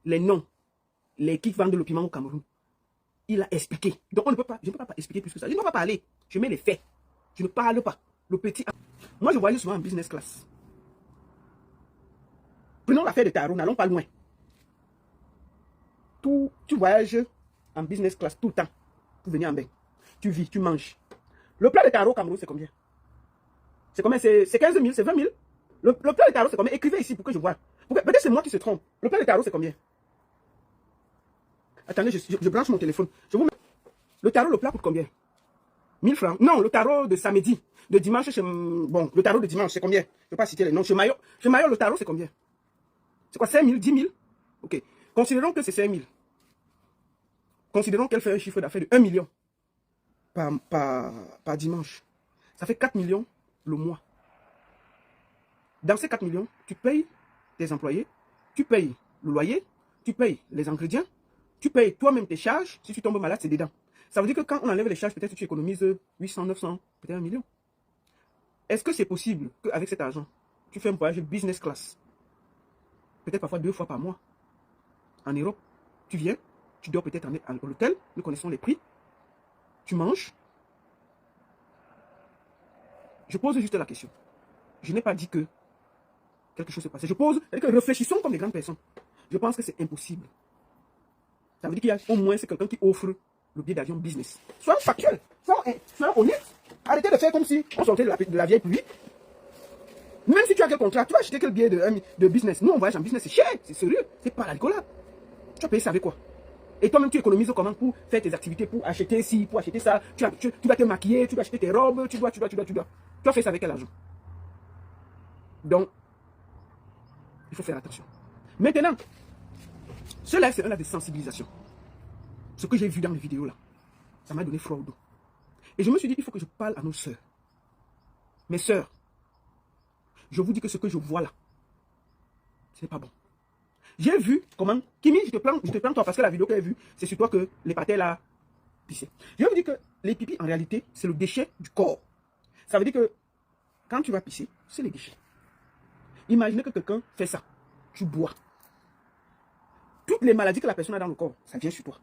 les noms. Les qui vendent le piment au Cameroun. Il a expliqué. Donc on ne peut pas, je ne peux pas expliquer plus que ça. Je ne peux pas parler. Je mets les faits. Je ne parle pas. Le petit... Moi, je voyais souvent en business class. Prenons l'affaire de Taro, n'allons pas loin. Tu voyages en business class tout le temps pour venir en bain. Tu vis, tu manges. Le plat de Taro au Cameroun, c'est combien? C'est combien? C'est 15 000, c'est 20 000. Le plat de Taro, c'est combien? Écrivez ici pour que je vois. Peut-être c'est moi qui se trompe. Le plat de Taro, c'est combien? Attendez, je branche mon téléphone. Je vous mets... Le tarot, le plat coûte combien? 1000 francs. Non, le tarot de samedi, de dimanche, bon, le tarot de dimanche, c'est combien? Je ne vais pas citer les noms. Chez Maillot, le tarot, c'est combien? C'est quoi, 5 000, 10 000? Ok. Considérons que c'est 5 000. Considérons qu'elle fait un chiffre d'affaires de 1 million par dimanche. Ça fait 4 millions le mois. Dans ces 4 millions, tu payes tes employés, tu payes le loyer, tu payes les ingrédients, tu payes toi-même tes charges. Si tu tombes malade, c'est dedans. Ça veut dire que quand on enlève les charges, peut-être que tu économises 800, 900, peut-être 1 million. Est-ce que c'est possible qu'avec cet argent, tu fais un voyage business class, peut-être parfois 2 fois par mois, en Europe? Tu viens, tu dors peut-être à l'hôtel, nous connaissons les prix, tu manges. Je pose juste la question. Je n'ai pas dit que quelque chose s'est passé. Je pose, c'est-à-dire que réfléchissons comme des grandes personnes. Je pense que c'est impossible. Ça veut dire qu'il y a au moins quelqu'un qui offre le billet d'avion business. Soyons factuels, soyons honnêtes. Arrêtez de faire comme si on sortait de la vieille pluie. Même si tu as quel contrat, tu vas acheter quel billet de business. Nous, on voyage en business, c'est cher, c'est sérieux, c'est pas l'alcool. Tu vas payer ça avec quoi? Et toi-même, tu économises comment pour faire tes activités, pour acheter ci, pour acheter ça. Tu vas te maquiller, tu vas acheter tes robes, tu dois. Tu vas faire ça avec quel argent? Donc, il faut faire attention. Maintenant, cela, c'est un acte de sensibilisation. Ce que j'ai vu dans les vidéos là, ça m'a donné froid au dos. Et je me suis dit, il faut que je parle à nos sœurs. Mes sœurs, je vous dis que ce que je vois là, ce n'est pas bon. J'ai vu comment, Kimi, je te plains toi, parce que la vidéo que j'ai vue, c'est sur toi que les patelles là pissaient. Je vais vous dire que les pipis, en réalité, c'est le déchet du corps. Ça veut dire que quand tu vas pisser, c'est les déchets. Imaginez que quelqu'un fait ça. Tu bois. Toutes les maladies que la personne a dans le corps, ça vient sur toi.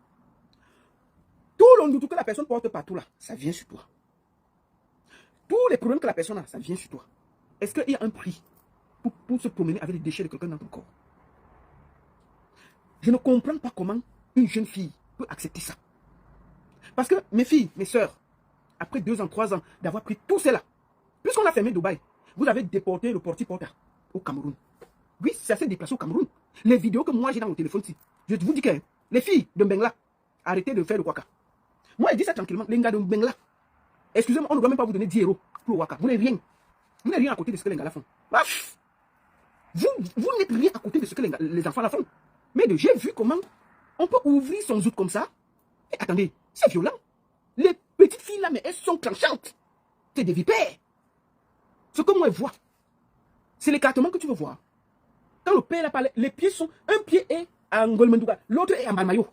Tout l'ondoutou que la personne porte partout là, ça vient sur toi. tous les problèmes que la personne a, ça vient sur toi. Est-ce qu'il y a un prix pour se promener avec les déchets de quelqu'un dans ton corps? Je ne comprends pas comment une jeune fille peut accepter ça. Parce que mes filles, mes sœurs, après 2 ans, 3 ans d'avoir pris tout cela, puisqu'on a fermé Dubaï, vous avez déporté le porti-porta au Cameroun. Oui, ça s'est déplacé au Cameroun. Les vidéos que moi j'ai dans mon téléphone, je vous dis que les filles de Mbengla, arrêtez de faire le waka. Moi, je dis ça tranquillement. Les gars de Mbengla, excusez-moi, on ne doit même pas vous donner 10 € pour le waka. Vous n'êtes rien. Vous n'êtes rien à côté de ce que les gars font. Vous n'êtes rien à côté de ce que les enfants la font. Mais j'ai vu comment on peut ouvrir son zout comme ça. Et attendez, c'est violent. Les petites filles là, mais elles sont tranchantes. C'est des vipères. Ce que moi je vois, c'est l'écartement que tu veux voir. Quand le père a parlé, les pieds sont, un pied est à Ngolmendouga, l'autre est à Malmayo.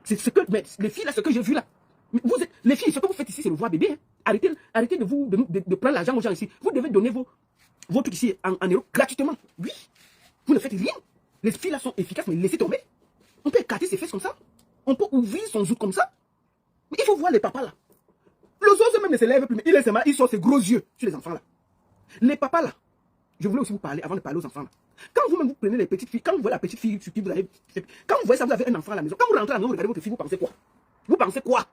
C'est ce que, mais les filles là, ce que j'ai vu là. Les filles, ce que vous faites ici, c'est le voir bébé. Hein. Arrêtez de prendre l'argent aux gens ici. Vous devez donner vos trucs ici en euros gratuitement. Oui. Vous ne faites rien. Les filles là sont efficaces, mais laissez tomber. On peut écarter ses fesses comme ça. On peut ouvrir son zout comme ça. Mais il faut voir les papas là. Le zozo même ne se lève plus, mais il sort ses gros yeux sur les enfants là. Les papas là, je voulais aussi vous parler avant de parler aux enfants là. Quand vous-même vous prenez les petites filles, quand vous voyez la petite fille sur qui vous avez. Quand vous voyez ça, vous avez un enfant à la maison. Quand vous rentrez à la maison, vous regardez votre fille, vous pensez quoi? Vous pensez quoi?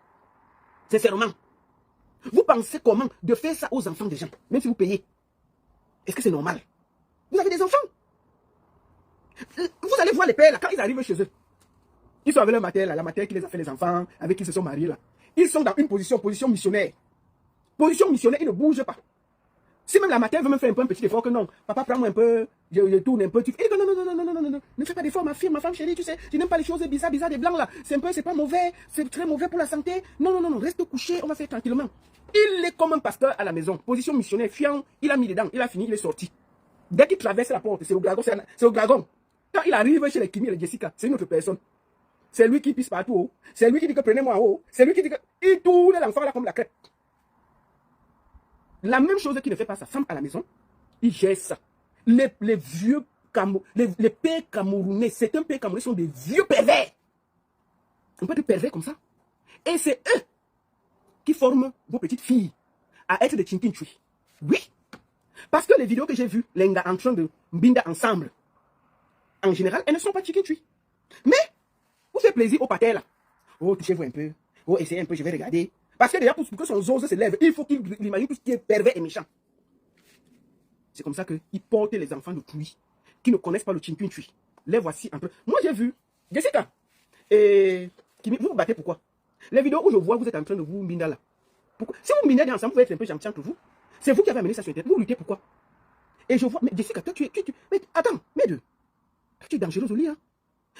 Sincèrement. Vous pensez comment de faire ça aux enfants des gens, même si vous payez? Est-ce que c'est normal? Vous avez des enfants. Vous allez voir les pères là, quand ils arrivent chez eux. Ils sont avec leur mère là, la mère qui les a fait les enfants, avec qui ils se sont mariés là. Ils sont dans une position missionnaire. Position missionnaire, ils ne bougent pas. Si même la mère veut me faire un peu un petit effort, que non, papa prends-moi un peu, je tourne un peu, il dit non, ne fais pas d'effort, ma femme chérie, tu sais, tu n'aimes pas les choses bizarres des blancs là, c'est pas mauvais, c'est très mauvais pour la santé, non, reste couché, on va faire tranquillement. Il est comme un pasteur à la maison, position missionnaire, fiant, il a mis dedans, il a fini, il est sorti. Dès qu'il traverse la porte, c'est au dragon. Quand il arrive chez les Kimi et les Jessica, c'est une autre personne. C'est lui qui pisse partout, c'est lui qui dit que prenez-moi en haut, c'est lui qui dit que... Il tourne l'enfant là comme la crêpe. La même chose qu'il ne fait pas sa femme à la maison, il gère ça. Les vieux les pères camerounais, certains pères camerounais sont des vieux pervers. On peut être pervers comme ça. Et c'est eux qui forment vos petites filles à être des chinkinchui. Oui. Parce que les vidéos que j'ai vues, les gars en train de binda ensemble, en général, elles ne sont pas chinkinchui. Mais, vous faites plaisir au pater là. Oh, touchez-vous un peu. Oh, essayez un peu, je vais regarder. Parce que déjà, pour que son os se lève, il faut qu'il imagine tout ce qui est pervers et méchant. C'est comme ça qu'il porte les enfants de Tui, qui ne connaissent pas le Chinkinchui. Les voici un peu. Moi, j'ai vu Jessica et Kimi, vous vous battez pourquoi? Les vidéos où je vois, vous êtes en train de vous miner là. Pourquoi? Si vous minez ensemble, vous êtes un peu gentil entre vous. C'est vous qui avez amené ça sur Internet. Vous luttez pourquoi? Et je vois, mais Jessica, toi, mais attends, tu es dangereuse au lit, hein?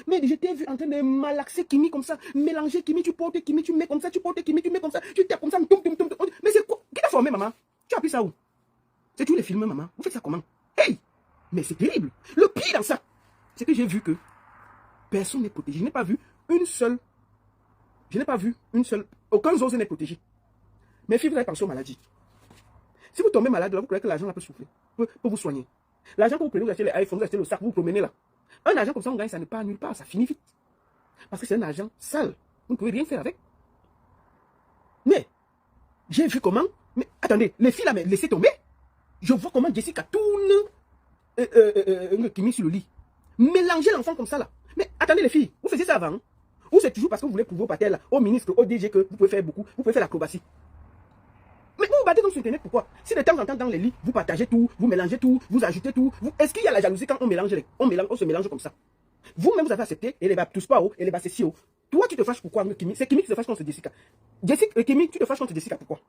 Mais je t'ai vu en train de malaxer Kimi comme ça, mélanger Kimi, tu portes Kimi, tu mets comme ça, tu portes Kimi, tu mets comme ça, tu tapes comme ça, mais c'est quoi? Qui t'a formé, maman? Tu as appris ça où? C'est tous les films, maman. Vous faites ça comment? Hey! Mais c'est terrible. Le pire dans ça, c'est que j'ai vu que personne n'est protégé. Je n'ai pas vu aucun zose n'est protégé. Mes filles, vous avez pensé aux maladies. Si vous tombez malade, là, vous croyez que l'argent peut souffler, peut vous soigner. L'argent que vous prenez, vous achetez les iPhones, vous achetez le sac, vous vous promenez là. Un argent comme ça, on gagne, ça ne part nulle part, ça finit vite. Parce que c'est un argent sale. Vous ne pouvez rien faire avec. Mais, j'ai vu comment. Mais attendez, les filles là, mais laissez tomber. Je vois comment Jessica tourne Kimi sur le lit. Mélangez l'enfant comme ça là. Mais attendez les filles, vous faisiez ça avant. Hein? Ou c'est toujours parce que vous voulez prouver au pater là, au ministre, au DG que vous pouvez faire beaucoup, vous pouvez faire l'acrobatie. Mais vous vous battez donc sur Internet, pourquoi? Si de temps en temps dans les lits, vous partagez tout, vous mélangez tout, vous ajoutez tout, est-ce qu'il y a la jalousie quand on se mélange comme ça? Vous-même vous avez accepté, et les bas tous pas haut, et les bas c'est si haut. Toi tu te fâches pourquoi, Kimi? C'est Kimi qui se fâche contre Jessica. Kimi, tu te fâches contre Jessica, pourquoi?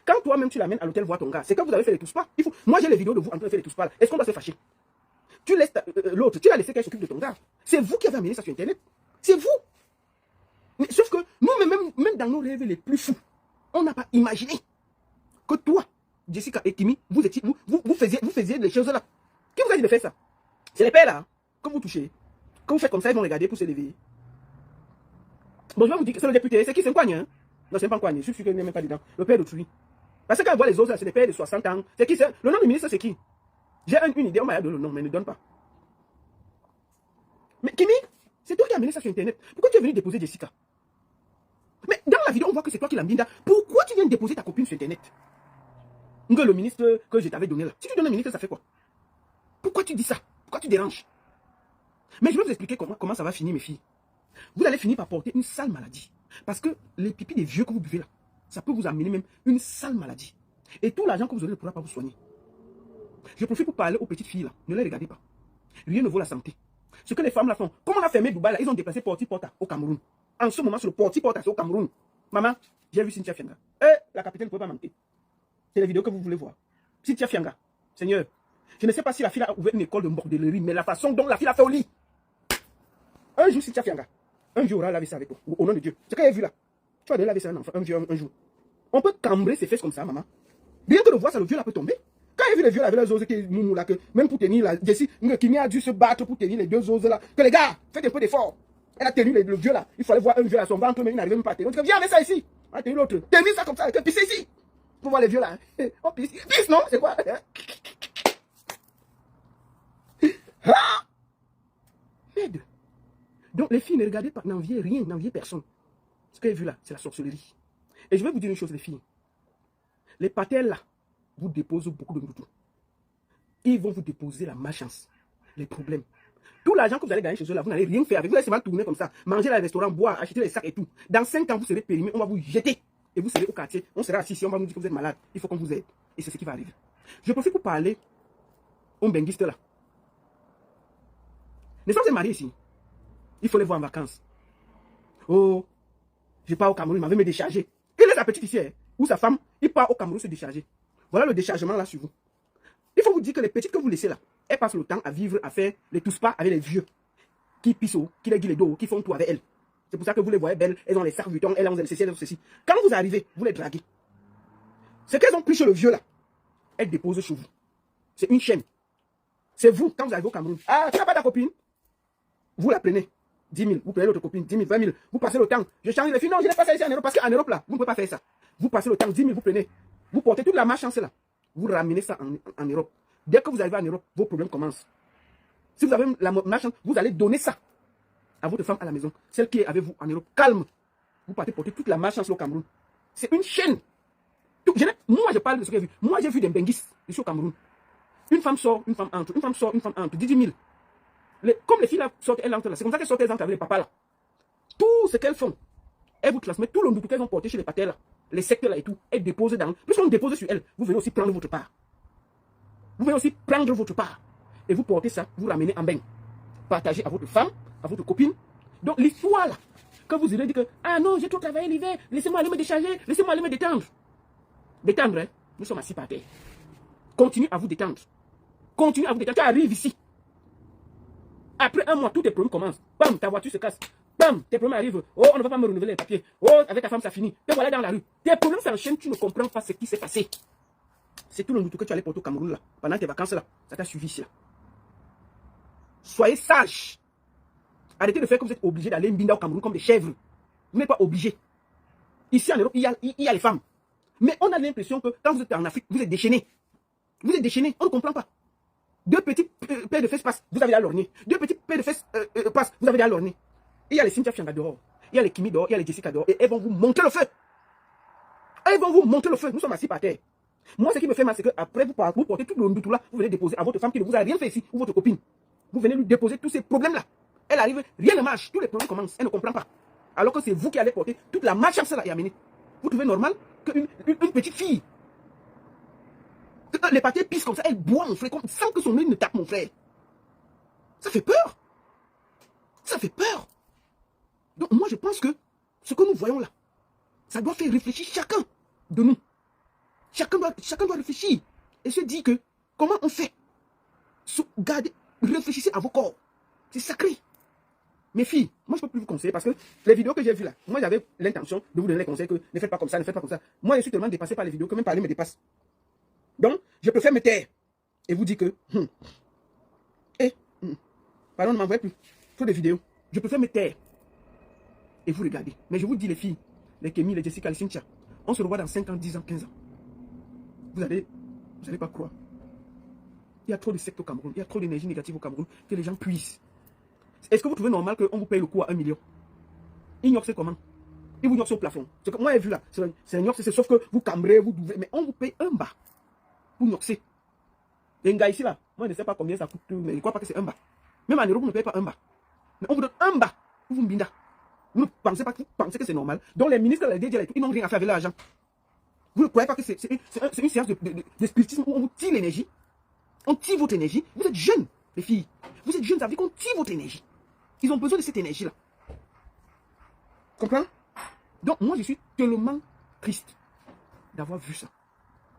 Quand toi-même tu l'amènes à l'hôtel voir ton gars, c'est quand vous avez fait les tous pas. Moi j'ai les vidéos de vous en train de faire les tous pas là. Est-ce qu'on doit se fâcher? Tu laisses l'autre, tu l'as laissé qu'elle s'occupe de ton gars. C'est vous qui avez amené ça sur Internet. C'est vous. Mais, sauf que nous, même dans nos rêves les plus fous, on n'a pas imaginé que toi, Jessica et Kimi, vous faisiez les choses là. Qui vous a dit de faire ça? C'est les pères là, hein, que vous touchez. Quand vous faites comme ça, ils vont regarder pour se lever. Bon, je vais vous dire que c'est le député. C'est qui? C'est un coigne, hein? Non, c'est pas un coigne. Je suis sûr qu'il n'est même pas dedans. Le père d'autrui. Parce que quand on voit les autres, c'est des pères de 60 ans. C'est qui? Le nom du ministre, c'est qui? J'ai une idée, on m'a donné le nom, mais ne donne pas. Mais Kimi, c'est toi qui as amené ça sur Internet. Pourquoi tu es venu déposer Jessica? Mais dans la vidéo, on voit que c'est toi qui l'as mis là. Pourquoi tu viens déposer ta copine sur Internet? le ministre que je t'avais donné là. Si tu donnes un ministre, ça fait quoi? Pourquoi tu dis ça? Pourquoi tu déranges? Mais je vais vous expliquer comment ça va finir, mes filles. Vous allez finir par porter une sale maladie. Parce que les pipis des vieux que vous buvez là, ça peut vous amener même une sale maladie. Et tout l'argent que vous aurez ne pourra pas vous soigner. Je profite pour parler aux petites filles là. Ne les regardez pas. Rien ne vaut la santé. Ce que les femmes là font, comme on a fermé Dubaï là, ils ont déplacé Porti-Porta au Cameroun. En ce moment, sur le Porti-Porta, c'est au Cameroun. Maman, j'ai vu Cynthia Fianga. La capitaine ne peut pas manquer. C'est les vidéos que vous voulez voir. Cynthia Fianga, Seigneur, je ne sais pas si la fille a ouvert une école de bordellerie, mais la façon dont la fille a fait au lit. Un jour, Cynthia Fianga, un jour, on aura lavé ça avec toi, au nom de Dieu. C'est quand j'ai vu là. Tu vas donner laver ça à un enfant, un vieux, un jour. On peut cambrer ses fesses comme ça, maman. Bien que le voir ça, le vieux là peut tomber. Quand j'ai vu les vieux là, avec les os qui nous là, que même pour tenir là, Jessie, qui a dû se battre pour tenir les deux os là, que les gars, faites un peu d'effort. Elle a tenu le vieux là. Il fallait voir un vieux à son ventre, mais il n'arrivait même pas à tenir. On dit, viens, mets ça ici. Elle a tenu l'autre. Tenez ça comme ça, que pisse ici. Pour voir les vieux là. Oh, pisse, pisse, non? C'est quoi? Ah! Merde. Donc les filles, ne regardez pas, n'enviez rien, n'enviez personne. Ce que j'ai vu là, c'est la sorcellerie. Et je vais vous dire une chose, les filles. Les patels là, vous déposent beaucoup de nourriture. Ils vont vous déposer la malchance, les problèmes. Tout l'argent que vous allez gagner chez eux là, vous n'allez rien faire avec. Vous allez seulement tourner comme ça, manger dans les restaurants, boire, acheter les sacs et tout. Dans 5 ans, vous serez périmé, on va vous jeter. Et vous serez au quartier, on sera assis ici, on va nous dire que vous êtes malade. Il faut qu'on vous aide. Et c'est ce qui va arriver. Je profite pour parler aux benguistes là. Les femmes sont mariées ici. Il faut les voir en vacances. Oh, je pars au Cameroun, il m'avait me décharger. Il laisse la petite ici, hein, ou sa femme, il part au Cameroun se décharger. Voilà le déchargement là sur vous. Il faut vous dire que les petites que vous laissez là, elles passent le temps à vivre, à faire les tous pas avec les vieux. Qui pissent, qui les guillent les dos, qui font tout avec elles. C'est pour ça que vous les voyez belles, elles ont les sacs Vuitton, elles ont ceci, elles ont ceci. Quand vous arrivez, vous les draguez. Ce qu'elles ont pris chez le vieux là, elles déposent chez vous. C'est une chaîne. C'est vous, quand vous arrivez au Cameroun. Ah, tu n'as pas ta copine? Vous la prenez. 10 000, vous prenez l'autre copine, 10 000, 20 000, vous passez le temps. Je change les filles, non, je n'ai pas ça ici en Europe, parce qu'en Europe là, vous ne pouvez pas faire ça. Vous passez le temps, 10 000, vous prenez. Vous portez toute la malchance là. Vous ramenez ça en Europe. Dès que vous arrivez en Europe, vos problèmes commencent. Si vous avez la malchance, vous allez donner ça à votre femme à la maison. Celle qui est avec vous en Europe. Calme. Vous partez porter toute la malchance au Cameroun. C'est une chaîne. Moi, je parle de ce que j'ai vu. Moi, j'ai vu des benguis ici au Cameroun. Une femme sort, une femme entre. Une femme sort, une femme entre. 10 000. Comme les filles là sortent, elles entrent là. C'est comme ça qu'elles sortent, elles entrent avec les papas là. Tout ce qu'elles font, elles vous transmettent tout le ndoutou qu'elles ont porté chez les patères là. Les sectes là et tout. Elles déposent dans. Puisqu'on dépose sur elles, vous venez aussi prendre votre part. Vous venez aussi prendre votre part. Et vous portez ça, vous ramenez en bain. Partagez à votre femme, à votre copine. Donc l'histoire là, quand vous irez dire que ah non, j'ai trop travaillé l'hiver, laissez-moi aller me décharger, laissez-moi aller me détendre. Détendre, hein? Nous sommes assis par terre. Continuez à vous détendre. Continuez à vous détendre. Tu arrives ici. Après un mois, tous tes problèmes commencent. Bam, ta voiture se casse. Bam, tes problèmes arrivent. Oh, on ne va pas me renouveler les papiers. Oh, avec ta femme, ça finit. Te voilà dans la rue. Tes problèmes s'enchaînent, tu ne comprends pas ce qui s'est passé. C'est tout le ndoutou que tu allais porter au Cameroun là. Pendant tes vacances là. Ça t'a suivi ici là. Soyez sages. Arrêtez de faire comme vous êtes obligés d'aller mbinda au Cameroun comme des chèvres. Vous n'êtes pas obligés. Ici en Europe, il y a les femmes. Mais on a l'impression que quand vous êtes en Afrique, vous êtes déchaînés. Vous êtes déchaînés. On ne comprend pas. Deux petits paires de fesses passent, vous avez à l'orner. Deux petits paires de fesses passent, vous avez à l'orner. Il y a les Cynthia Fianga dehors. Il y a les Kimi dehors, il y a les Jessica dehors. Et elles vont vous monter le feu. Elles vont vous monter le feu. Nous sommes assis par terre. Moi, ce qui me fait mal, c'est qu'après, vous portez tout le ndoutou là, vous venez déposer à votre femme qui ne vous a rien fait ici, ou votre copine. Vous venez lui déposer tous ces problèmes-là. Elle arrive, rien ne marche, tous les problèmes commencent, elle ne comprend pas. Alors que c'est vous qui allez porter toute la malchance là et amener. Vous trouvez normal qu'une petite fille, les papiers pissent comme ça, elle boit mon frère, sans que son nez ne tape mon frère. Ça fait peur. Ça fait peur. Donc moi je pense que ce que nous voyons là, ça doit faire réfléchir chacun de nous. Chacun doit réfléchir et se dire que comment on fait. Gardez, réfléchissez à vos corps. C'est sacré. Mes filles, moi je ne peux plus vous conseiller parce que les vidéos que j'ai vues là, moi j'avais l'intention de vous donner les conseils que ne faites pas comme ça, ne faites pas comme ça. Moi je suis tellement dépassé par les vidéos que même parler me dépasse. Donc je préfère me taire et vous dire que pardon, ne m'envoyez plus trop de vidéos. Je préfère me taire et vous regardez. Mais je vous dis les filles, les Kémy, les Jessica, les Cynthia, on se revoit dans 5 ans, 10 ans, 15 ans. Vous allez pas croire. Il y a trop de sectes au Cameroun, il y a trop d'énergie négative au Cameroun que les gens puissent. Est-ce que vous trouvez normal qu'on vous paye le coup à 1 million? Il n'y c'est comment? Il vous gnoxe au plafond. Ce que moi j'ai vu là, c'est sauf que vous cambrez, vous douvez, mais on vous paye un bas. pour noxer. Et un gars ici, là, moi, je ne sais pas combien ça coûte, mais je ne crois pas que c'est un bas. Même en Europe, vous ne payez pas un bas. Mais on vous donne un bas pour vous mbinda. Vous ne pensez pas, vous pensez que c'est normal. Donc, les ministres, les DG, ils n'ont rien à faire avec l'argent. Vous ne croyez pas que c'est une séance de spiritisme où on vous tire l'énergie? On tire votre énergie. Vous êtes jeunes, les filles. Vous êtes jeunes, ça veut dire qu'on tire votre énergie. Ils ont besoin de cette énergie-là. Comprends? Donc, moi, je suis tellement triste d'avoir vu ça.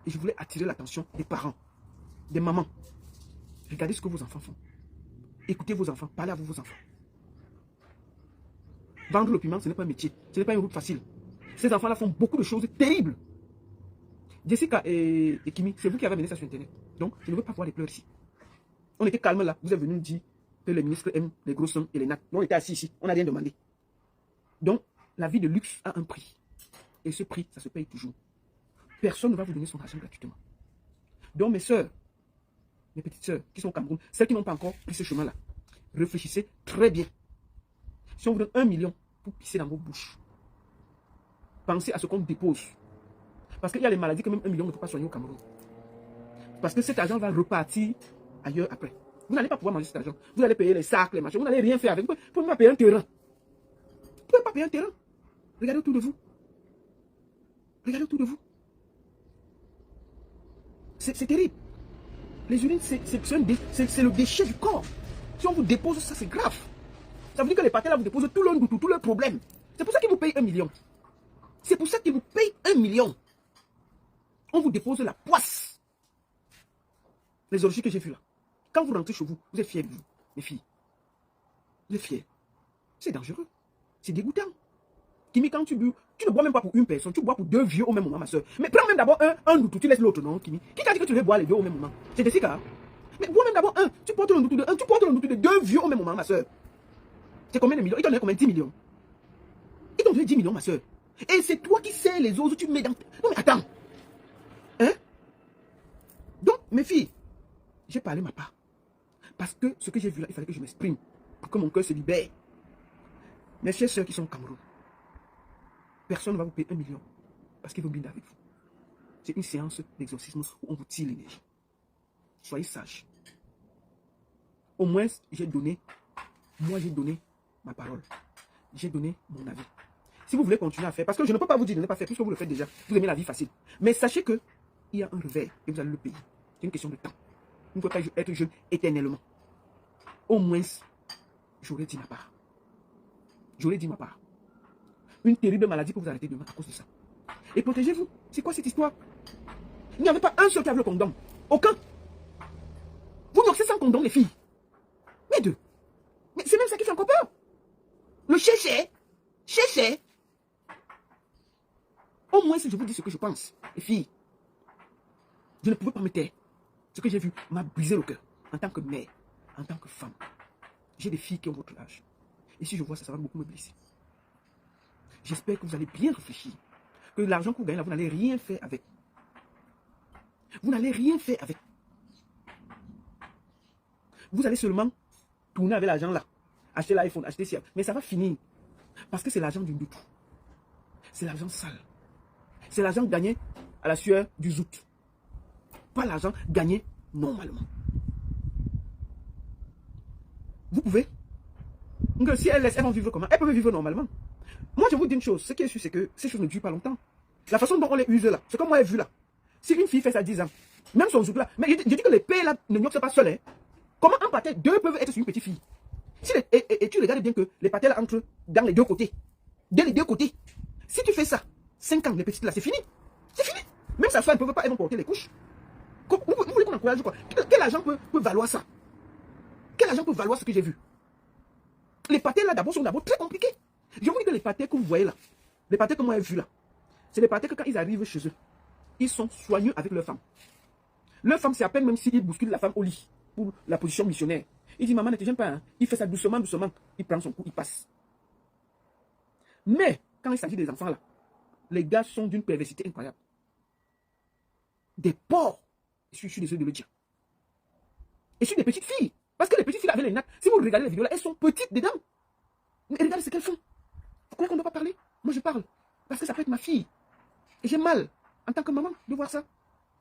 Et je voulais attirer l'attention des parents, des mamans. Regardez ce que vos enfants font. Écoutez vos enfants, parlez à vos enfants. Vendre le piment, ce n'est pas un métier. Ce n'est pas une route facile. Ces enfants-là font beaucoup de choses terribles. Jessica et Kimi, c'est vous qui avez amené ça sur Internet. Donc, je ne veux pas voir les pleurs ici. On était calme là. Vous êtes venu nous dire que les ministres aiment les gros seins et les nattes. Nous, on était assis ici. On n'a rien demandé. Donc, la vie de luxe a un prix. Et ce prix, ça se paye toujours. Personne ne va vous donner son argent gratuitement. Donc, mes soeurs, mes petites soeurs qui sont au Cameroun, celles qui n'ont pas encore pris ce chemin-là, réfléchissez très bien. Si on vous donne 1 million pour pisser dans vos bouches, pensez à ce qu'on dépose. Parce qu'il y a les maladies que même 1 million ne peut pas soigner au Cameroun. Parce que cet argent va repartir ailleurs après. Vous n'allez pas pouvoir manger cet argent. Vous allez payer les sacs, les machins. Vous n'allez rien faire avec. Vous ne pouvez pas payer un terrain. Vous ne pouvez pas payer un terrain. Regardez autour de vous. Regardez autour de vous. C'est terrible. Les urines, c'est le déchet du corps. Si on vous dépose ça, c'est grave. Ça veut dire que les patins là vous déposent tout leur problème. C'est pour ça qu'ils vous payent 1 million. C'est pour ça qu'ils vous payent 1 million. On vous dépose la poisse. Les orgies que j'ai vues là. Quand vous rentrez chez vous, vous êtes fiers de vous, les filles. Vous êtes fiers. C'est dangereux. C'est dégoûtant. Kimi, quand tu bois, tu ne bois même pas pour une personne, tu bois pour 2 vieux au même moment, ma soeur. Mais prends même d'abord un doutou, tu laisses l'autre, non, Kimi. Qui t'a dit que tu veux boire les deux au même moment? C'est des cigares. Mais bois même d'abord un. Tu portes le doutou de un, tu portes le doutou de 2 vieux au même moment, ma soeur. C'est combien de millions? Ils t'ont donné combien? 10 millions. Ils t'ont donné 10 millions, ma soeur. Et c'est toi qui sais les autres, tu mets dans... Non mais attends. Hein? Donc, mes filles, j'ai parlé ma part. Parce que ce que j'ai vu là, il fallait que je m'exprime. Pour que mon cœur se libère. Mes chères sœurs qui sont au Cameroun, personne ne va vous payer 1 million. Parce qu'ils vont binder avec vous. C'est une séance d'exorcisme où on vous tire l'énergie. Soyez sages. Au moins, j'ai donné ma parole. J'ai donné mon avis. Si vous voulez continuer à faire, parce que je ne peux pas vous dire de ne pas faire, puisque vous le faites déjà, vous aimez la vie facile. Mais sachez qu'il y a un réveil et vous allez le payer. C'est une question de temps. Vous ne pouvez pas être jeune éternellement. Au moins, j'aurais dit ma part. J'aurais dit ma part. Une terrible maladie peut vous arrêter demain à cause de ça. Et protégez-vous. C'est quoi cette histoire? Il n'y avait pas un seul qui avait le condom. Aucun. Vous noxez sans condom, les filles. Mais deux. Mais c'est même ça qui fait encore peur. Le chercher. Au moins, si je vous dis ce que je pense, les filles, je ne pouvais pas me taire. Ce que j'ai vu m'a brisé le cœur. En tant que mère, en tant que femme. J'ai des filles qui ont votre âge. Et si je vois ça, ça va beaucoup me blesser. J'espère que vous allez bien réfléchir. Que l'argent que vous gagnez là, vous n'allez rien faire avec. Vous n'allez rien faire avec. Vous allez seulement tourner avec l'argent là. Acheter l'iPhone, acheter ça. Mais ça va finir. Parce que c'est l'argent du doute. C'est l'argent sale. C'est l'argent gagné à la sueur du zout. Pas l'argent gagné normalement. Vous pouvez. Donc, si elles vont vivre comment? Elles peuvent vivre normalement. Moi, je vous dis une chose. Ce qui est sûr, c'est que ces choses ne durent pas longtemps. La façon dont on les use là, c'est comme moi j'ai vu là. Si une fille fait ça à 10 ans, même son zouk là, mais je dis que les pères là ne nioxent pas seuls. Hein. Comment un pâté, deux peuvent être sur une petite fille? Si et tu regardes bien que les pâtés là entrent dans les deux côtés. Dès les deux côtés. Si tu fais ça, 5 ans, les petites là, c'est fini. C'est fini. Même sa soeur, elles ne peuvent pas, elles vont porter les couches. Vous voulez qu'on encourage quoi? Quel argent peut valoir ça? Quel argent peut valoir ce que j'ai vu? Les pâtés là d'abord sont d'abord très compliqués. Je vous dis que les pâtés que vous voyez là, les pâtés que moi j'ai vu là, c'est les pâtés que quand ils arrivent chez eux, ils sont soigneux avec leur femme. Leur femme, c'est à peine même s'ils bousculent la femme au lit pour la position missionnaire. Il dit, maman, ne te gêne pas. Hein. Il fait ça doucement, doucement. Il prend son coup, il passe. Mais, quand il s'agit des enfants là, les gars sont d'une perversité incroyable. Des porcs. Je suis désolé de le dire. Et sur des petites filles. Parce que les petites filles avec les nattes, si vous regardez les vidéos là, elles sont petites dedans. Mais regardez ce qu'elles font. Vous croyez qu'on ne doit pas parler? Moi je parle. Parce que ça peut être ma fille. Et j'ai mal, en tant que maman, de voir ça.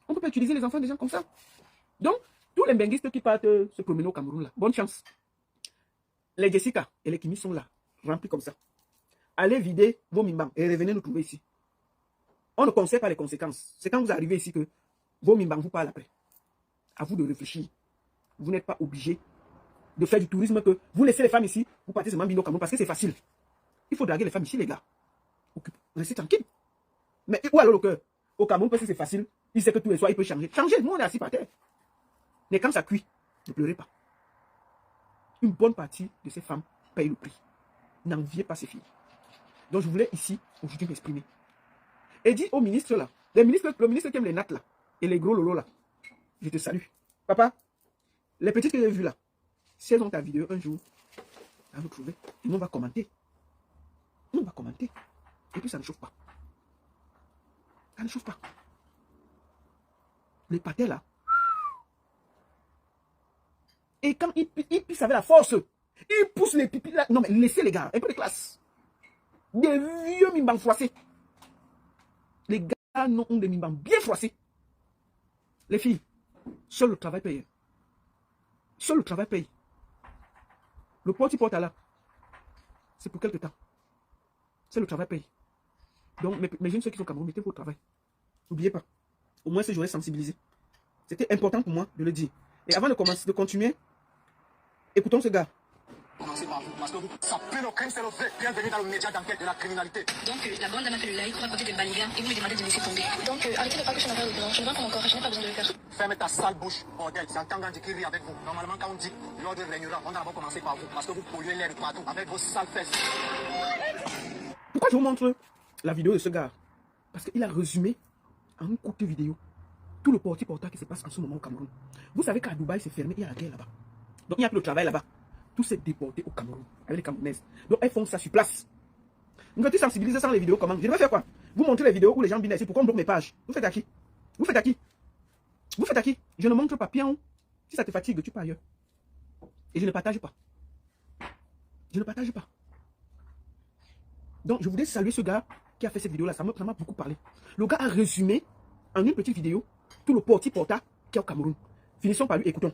On ne peut pas utiliser les enfants des gens comme ça. Donc, tous les benguistes qui partent se promener au Cameroun, là, bonne chance. Les Jessica et les Kimi sont là, remplis comme ça. Allez vider vos mimbans et revenez nous trouver ici. On ne conseille pas les conséquences. C'est quand vous arrivez ici que vos mimbans vous parlent après. À vous de réfléchir. Vous n'êtes pas obligé de faire du tourisme que vous laissez les femmes ici, vous partez seulement au Cameroun parce que c'est facile. Il faut draguer les femmes ici, les gars. Restez tranquille. Mais où alors le cœur? Au Cameroun, parce que c'est facile, il sait que tous les soirs, il peut changer. Changer, nous on est assis par terre. Mais quand ça cuit, ne pleurez pas. Une bonne partie de ces femmes paye le prix. N'enviez pas ces filles. Donc je voulais ici, aujourd'hui, m'exprimer. Et dis au ministre là, le ministre qui aime les nattes là, et les gros lolos là, je te salue. Papa, les petites que j'ai vues là, si elles ont ta vidéo un jour, à nous trouver, et nous on va commenter. Nous on va commenter. Et puis ça ne chauffe pas. Ça ne chauffe pas. Les pâtés là. Et quand ils pissent avec la force, ils poussent les pipis là. Non mais laissez les gars, un peu de classe. Des vieux mimbans froissés. Les gars ont des mimbans bien froissés. Les filles, seul le travail paye. Seul le travail paye. Le pot tu portes là, c'est pour quelque temps. C'est le travail paye. Donc, mes jeunes, ceux qui sont au Cameroun, mettez-vous au travail. N'oubliez pas. Au moins, ce jour est sensibilisé. C'était important pour moi de le dire. Et avant de commencer, de continuer, écoutons ce gars. Commencez par vous, parce que vous, ça pue le crime, c'est le fait. Bienvenue dans le média d'enquête de la criminalité. Donc, la bande m'a fait le live pour raconter des baligas et vous me demandez de laisser tomber. Donc, arrêtez de croire que je n'ai pas de blanc. Je ne vends pas encore, je n'ai pas besoin de le faire. Ferme ta sale bouche, bordel. J'entends Gandhi qui rit avec vous. Normalement, quand on dit l'ordre régnera, on doit d'abord commencer par vous, parce que vous polluez l'air partout avec vos sales fesses. Pourquoi je vous montre la vidéo de ce gars? Parce qu'il a résumé en une courte vidéo tout le porti-porta qui se passe en ce moment au Cameroun. Vous savez qu'à Dubaï, c'est fermé, il y a la guerre là-bas. Donc, il n'y a plus de travail là-bas. Tout s'est déporté au Cameroun, avec les Camerounaises. Donc, elles font ça sur place. Donc, tu sensibilises sans les vidéos, comment? Je vais faire quoi? Vous montrez les vidéos où les gens viennent ici. Pourquoi on bloque mes pages? Vous faites à qui? Vous faites à qui? Vous faites à qui? Je ne montre pas pion. Si ça te fatigue, tu pars ailleurs. Et je ne partage pas. Je ne partage pas. Donc, je voudrais saluer ce gars qui a fait cette vidéo-là. Ça m'a beaucoup parlé. Le gars a résumé en une petite vidéo tout le porti-porta qui est au Cameroun. Finissons par lui, écoutons.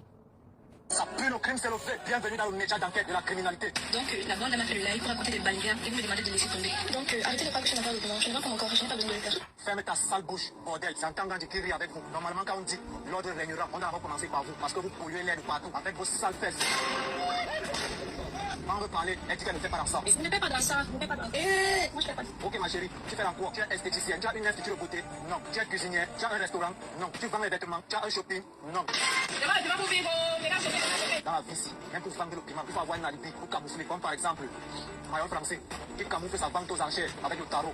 Ça pue le crime, c'est le fait. Bienvenue dans le média d'enquête de la criminalité. Donc, la bande m'a fait le live pour raconter des baligas et vous me demandez de laisser tomber. Donc, arrêtez de croire que je n'ai pas de blanc. Je ne vends pas encore, je n'ai pas besoin de le faire. Ferme ta sale bouche, bordel. J'entends Gandhi qui rit avec vous. Normalement, quand on dit l'ordre régnera, on doit d'abord commencer par vous, parce que vous polluez l'air partout avec vos sales fesses. Quand on veut parler, elle dit qu'elle ne fait pas dans ça. Je ne fais pas dans ça, je ne fais pas dans ça. Moi, je fais pas. Ok ma chérie, tu fais dans quoi? Tu es esthéticienne, tu as une institut de beauté? Non. Tu es cuisinière, tu as un restaurant? Non. Tu vends les vêtements, tu as un shopping? Non. Dans la vie ici, même pour vendre le piment, il faut avoir une alibi pour camoufler, comme par exemple, maillon français, qui camoufle sa vente aux enchères avec le tarot.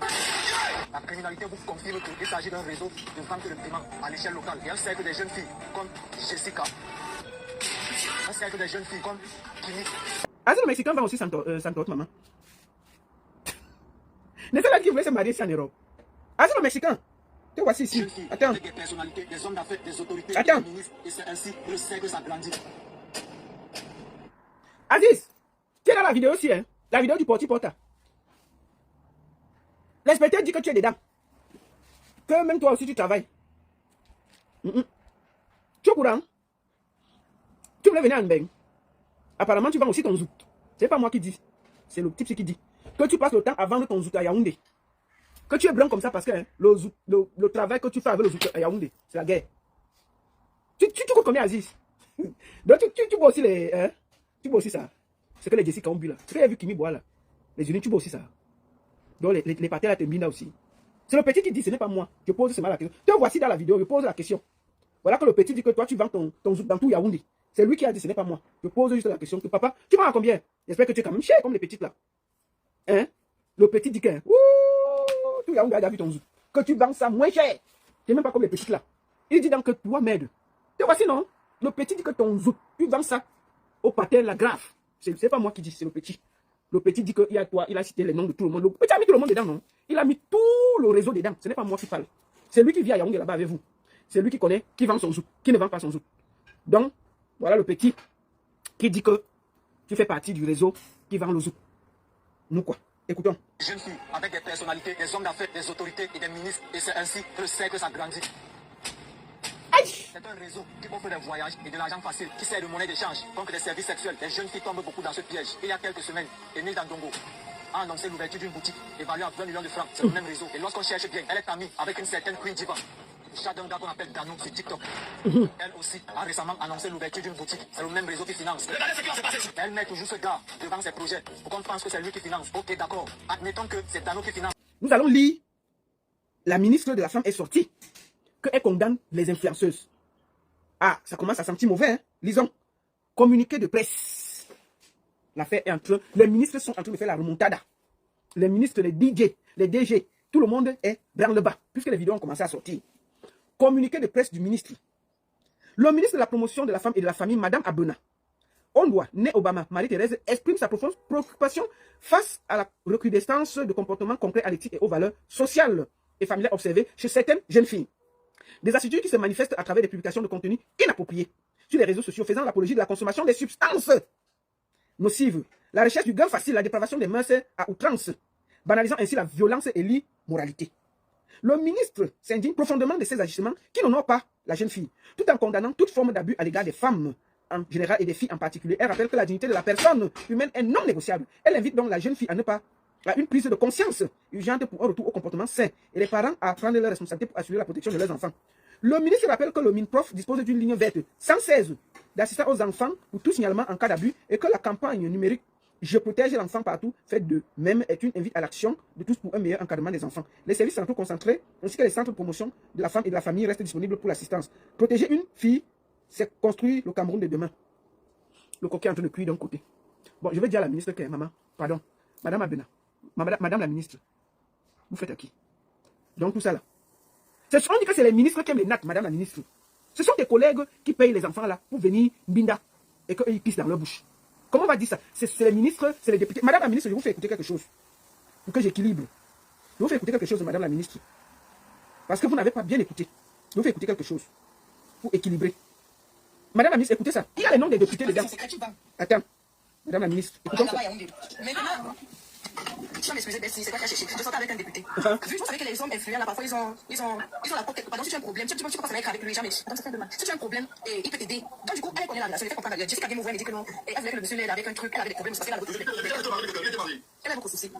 La criminalité vous confirme qu'il s'agit d'un réseau de vente de piment à l'échelle locale et un cercle des jeunes filles comme Jessica, un cercle des jeunes filles comme Kimi. Ah, c'est le Mexicain va aussi s'entorte, maman. N'est-ce pas qui voulait se marier ici en Europe? Ah, c'est le Mexicain. Te voici ici. Attends. Avec des personnalités, des hommes d'affaires, des autorités, Attends. des ministres, et c'est ainsi que le cercle s'agrandit. Aziz, tu es dans la vidéo aussi, hein? La vidéo du porti-porta. L'inspecteur dit que tu es dedans. Que même toi aussi tu travailles. Tu es au courant? Tu voulais venir à Nbeng. Apparemment, tu vends aussi ton zouk. C'est pas moi qui dis. C'est le type qui dit. Que tu passes le temps à vendre ton zouk à Yaoundé. Que tu es blanc comme ça parce que hein, le travail que tu fais avec le zouk à Yaoundé, c'est la guerre. Tu coûtes combien, Aziz? Donc tu bois aussi les... Hein? Tu bois aussi ça. C'est que les Jessica ont bu là. C'est que j'ai vu Kimi boire là. Les unis, tu bois aussi ça. Donc les pâtés là, t'es là aussi. C'est le petit qui dit, ce n'est pas moi. Je pose seulement la question. Te voici dans la vidéo, je pose la question. Voilà que le petit dit que toi, tu vends ton zouk dans tout Yaoundé. C'est lui qui a dit, ce n'est pas moi. Je pose juste la question que papa, tu vends à combien? J'espère que tu es quand même cher comme les petites là. Hein? Le petit dit que, tout Yaoundé a vu ton zouk. Que tu vends ça moins cher. Tu n'es même pas comme les petites là. Il dit donc que toi, merde. Te voici non? Le petit dit que ton zouk, tu vends ça au patin la grave. C'est pas moi qui dis, c'est le petit. Le petit dit qu'il y a toi, il a cité les noms de tout le monde. Le petit a mis tout le monde dedans, non? Il a mis tout le réseau dedans. Ce n'est pas moi qui parle. C'est lui qui vit à Yaoundé là-bas avec vous. C'est lui qui connaît, qui vend son zouk, qui ne vend pas son zouk. Donc, voilà le petit qui dit que tu fais partie du réseau qui vend le zouk. Nous quoi? Écoutons. Jeunes filles avec des personnalités, des hommes d'affaires, des autorités et des ministres, et c'est ainsi que le cercle s'agrandit. C'est un réseau qui offre des voyages et de l'argent facile, qui sert de monnaie d'échange contre des services sexuels. Les jeunes filles tombent beaucoup dans ce piège. Il y a quelques semaines, Émile Dandongo a annoncé l'ouverture d'une boutique évaluée à 20 millions de francs. C'est le même réseau. Et lorsqu'on cherche bien, elle est amie avec une certaine Queen Diva. Chacun qu'on appelle Danou sur TikTok. Elle aussi a récemment annoncé l'ouverture d'une boutique. C'est le même réseau qui finance. Elle met toujours ce gars devant ses projets pour qu'on pense que c'est lui qui finance. Ok, d'accord. Admettons que c'est Danou qui finance. Nous allons lire. La ministre de la Femme est sortie. Qu'elle condamne les influenceuses. Ah, ça commence à sentir mauvais, hein? Lisons. Communiqué de presse. L'affaire est en train. Les ministres sont en train de faire la remontada. Les ministres, les DJ, les DG, tout le monde est branle-bas, puisque les vidéos ont commencé à sortir. Communiqué de presse du ministre. Le ministre de la promotion de la femme et de la famille, Madame Abena Ondoa, née Obama, Marie-Thérèse, exprime sa profonde préoccupation face à la recrudescence de comportements concrets à l'éthique et aux valeurs sociales et familiales observées chez certaines jeunes filles. Des attitudes qui se manifestent à travers des publications de contenu inappropriés sur les réseaux sociaux faisant l'apologie de la consommation des substances nocives, la recherche du gain facile, la dépravation des mœurs à outrance, banalisant ainsi la violence et l'immoralité. Le ministre s'indigne profondément de ces agissements qui n'honorent pas la jeune fille, tout en condamnant toute forme d'abus à l'égard des femmes en général et des filles en particulier. Elle rappelle que la dignité de la personne humaine est non négociable. Elle invite donc la jeune fille à une prise de conscience urgente pour un retour au comportement sain et les parents à prendre leurs responsabilités pour assurer la protection de leurs enfants. Le ministre rappelle que le MINPROF dispose d'une ligne verte 116 d'assistance aux enfants pour tout signalement en cas d'abus et que la campagne numérique Je protège l'enfant partout, fait de même est une invite à l'action de tous pour un meilleur encadrement des enfants. Les services centraux concentrés ainsi que les centres de promotion de la femme et de la famille restent disponibles pour l'assistance. Protéger une fille, c'est construire le Cameroun de demain. Le coquet est en train de cuire d'un côté. Bon, je vais dire à la ministre que, maman, pardon, Madame Abena, Madame la ministre, vous faites à qui? Donc tout ça là. On dit que c'est les ministres qui aiment les nattes, Madame la ministre. Ce sont des collègues qui payent les enfants là pour venir binda et qu'ils pissent dans leur bouche. Comment on va dire ça? C'est les ministres, c'est les députés. Madame la ministre, je vous fais écouter quelque chose. Pour que j'équilibre. Je vous fais écouter quelque chose, Madame la ministre. Parce que vous n'avez pas bien écouté. Je vous fais écouter quelque chose. Pour équilibrer. Madame la ministre, écoutez ça. Il y a les noms des députés dedans. Attends. Madame la ministre, écoutons ça. Maintenant, tu vas m'excuser, Bessie, c'est quoi que tu as cherché? Je sortais avec un député. Vu, vous savez que les hommes influents, là, parfois, ils ont la porte. Pardon, si tu as un problème, tu peux pas faire avec lui, jamais. Donc, ça fait demain. Si tu as un problème, il peut t'aider. Donc, du coup, elle connaît la relation. Elle fait comprendre. Jessica vient m'ouvrir, elle dit que non. Et elle voulait que le monsieur l'aide avec un truc. Elle avait des problèmes, parce qu'elle a beaucoup de soucis. Elle a beaucoup de soucis.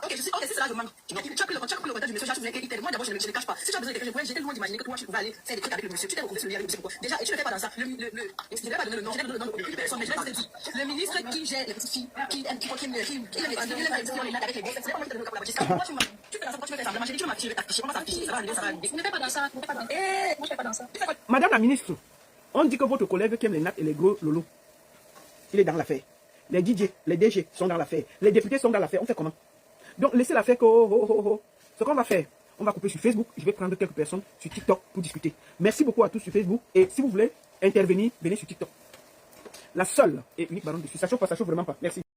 Ok, je suis, ok, c'est ça, je demande. Tu as pris le contact du monsieur, je voulais qu'il t'aide. Moi, d'abord, je ne cache pas. Si tu as besoin de quelque chose, j'étais loin d'imaginer que toi, tu pouvais aller faire des trucs avec le monsieur. Tu t'es recommandé celui avec le monsieur. Déjà, et tu ne fais pas dans ça. Je ne vais pas donner le nom, je vais donner le nom de personne, mais je vais pas te dire. Le ministre qui gère les petites filles, qui aime avec les gosses, c'est pas moi qui te donne le cap. Tu fais dans ça, tu veux faire ça. J'ai dit, tu m'as tiré, t'afficher, on va s'afficher, ça va aller, ça va aller. Ne fais pas dans ça, ne fais pas dans ça. Moi, je fais pas dans ça. Madame la ministre, on dit que votre collègue qui aime les nattes et les gros lolos, il est dans l'affaire. Les DJ, les DG sont dans l'affaire. Les députés sont dans l'affaire. On fait comment? Donc, laissez l'affaire que... Ce qu'on va faire, on va couper sur Facebook. Je vais prendre quelques personnes sur TikTok pour discuter. Merci beaucoup à tous sur Facebook. Et si vous voulez intervenir, venez sur TikTok. La seule et unique baronne dessus. Ça chauffe pas, ça chauffe vraiment pas. Merci.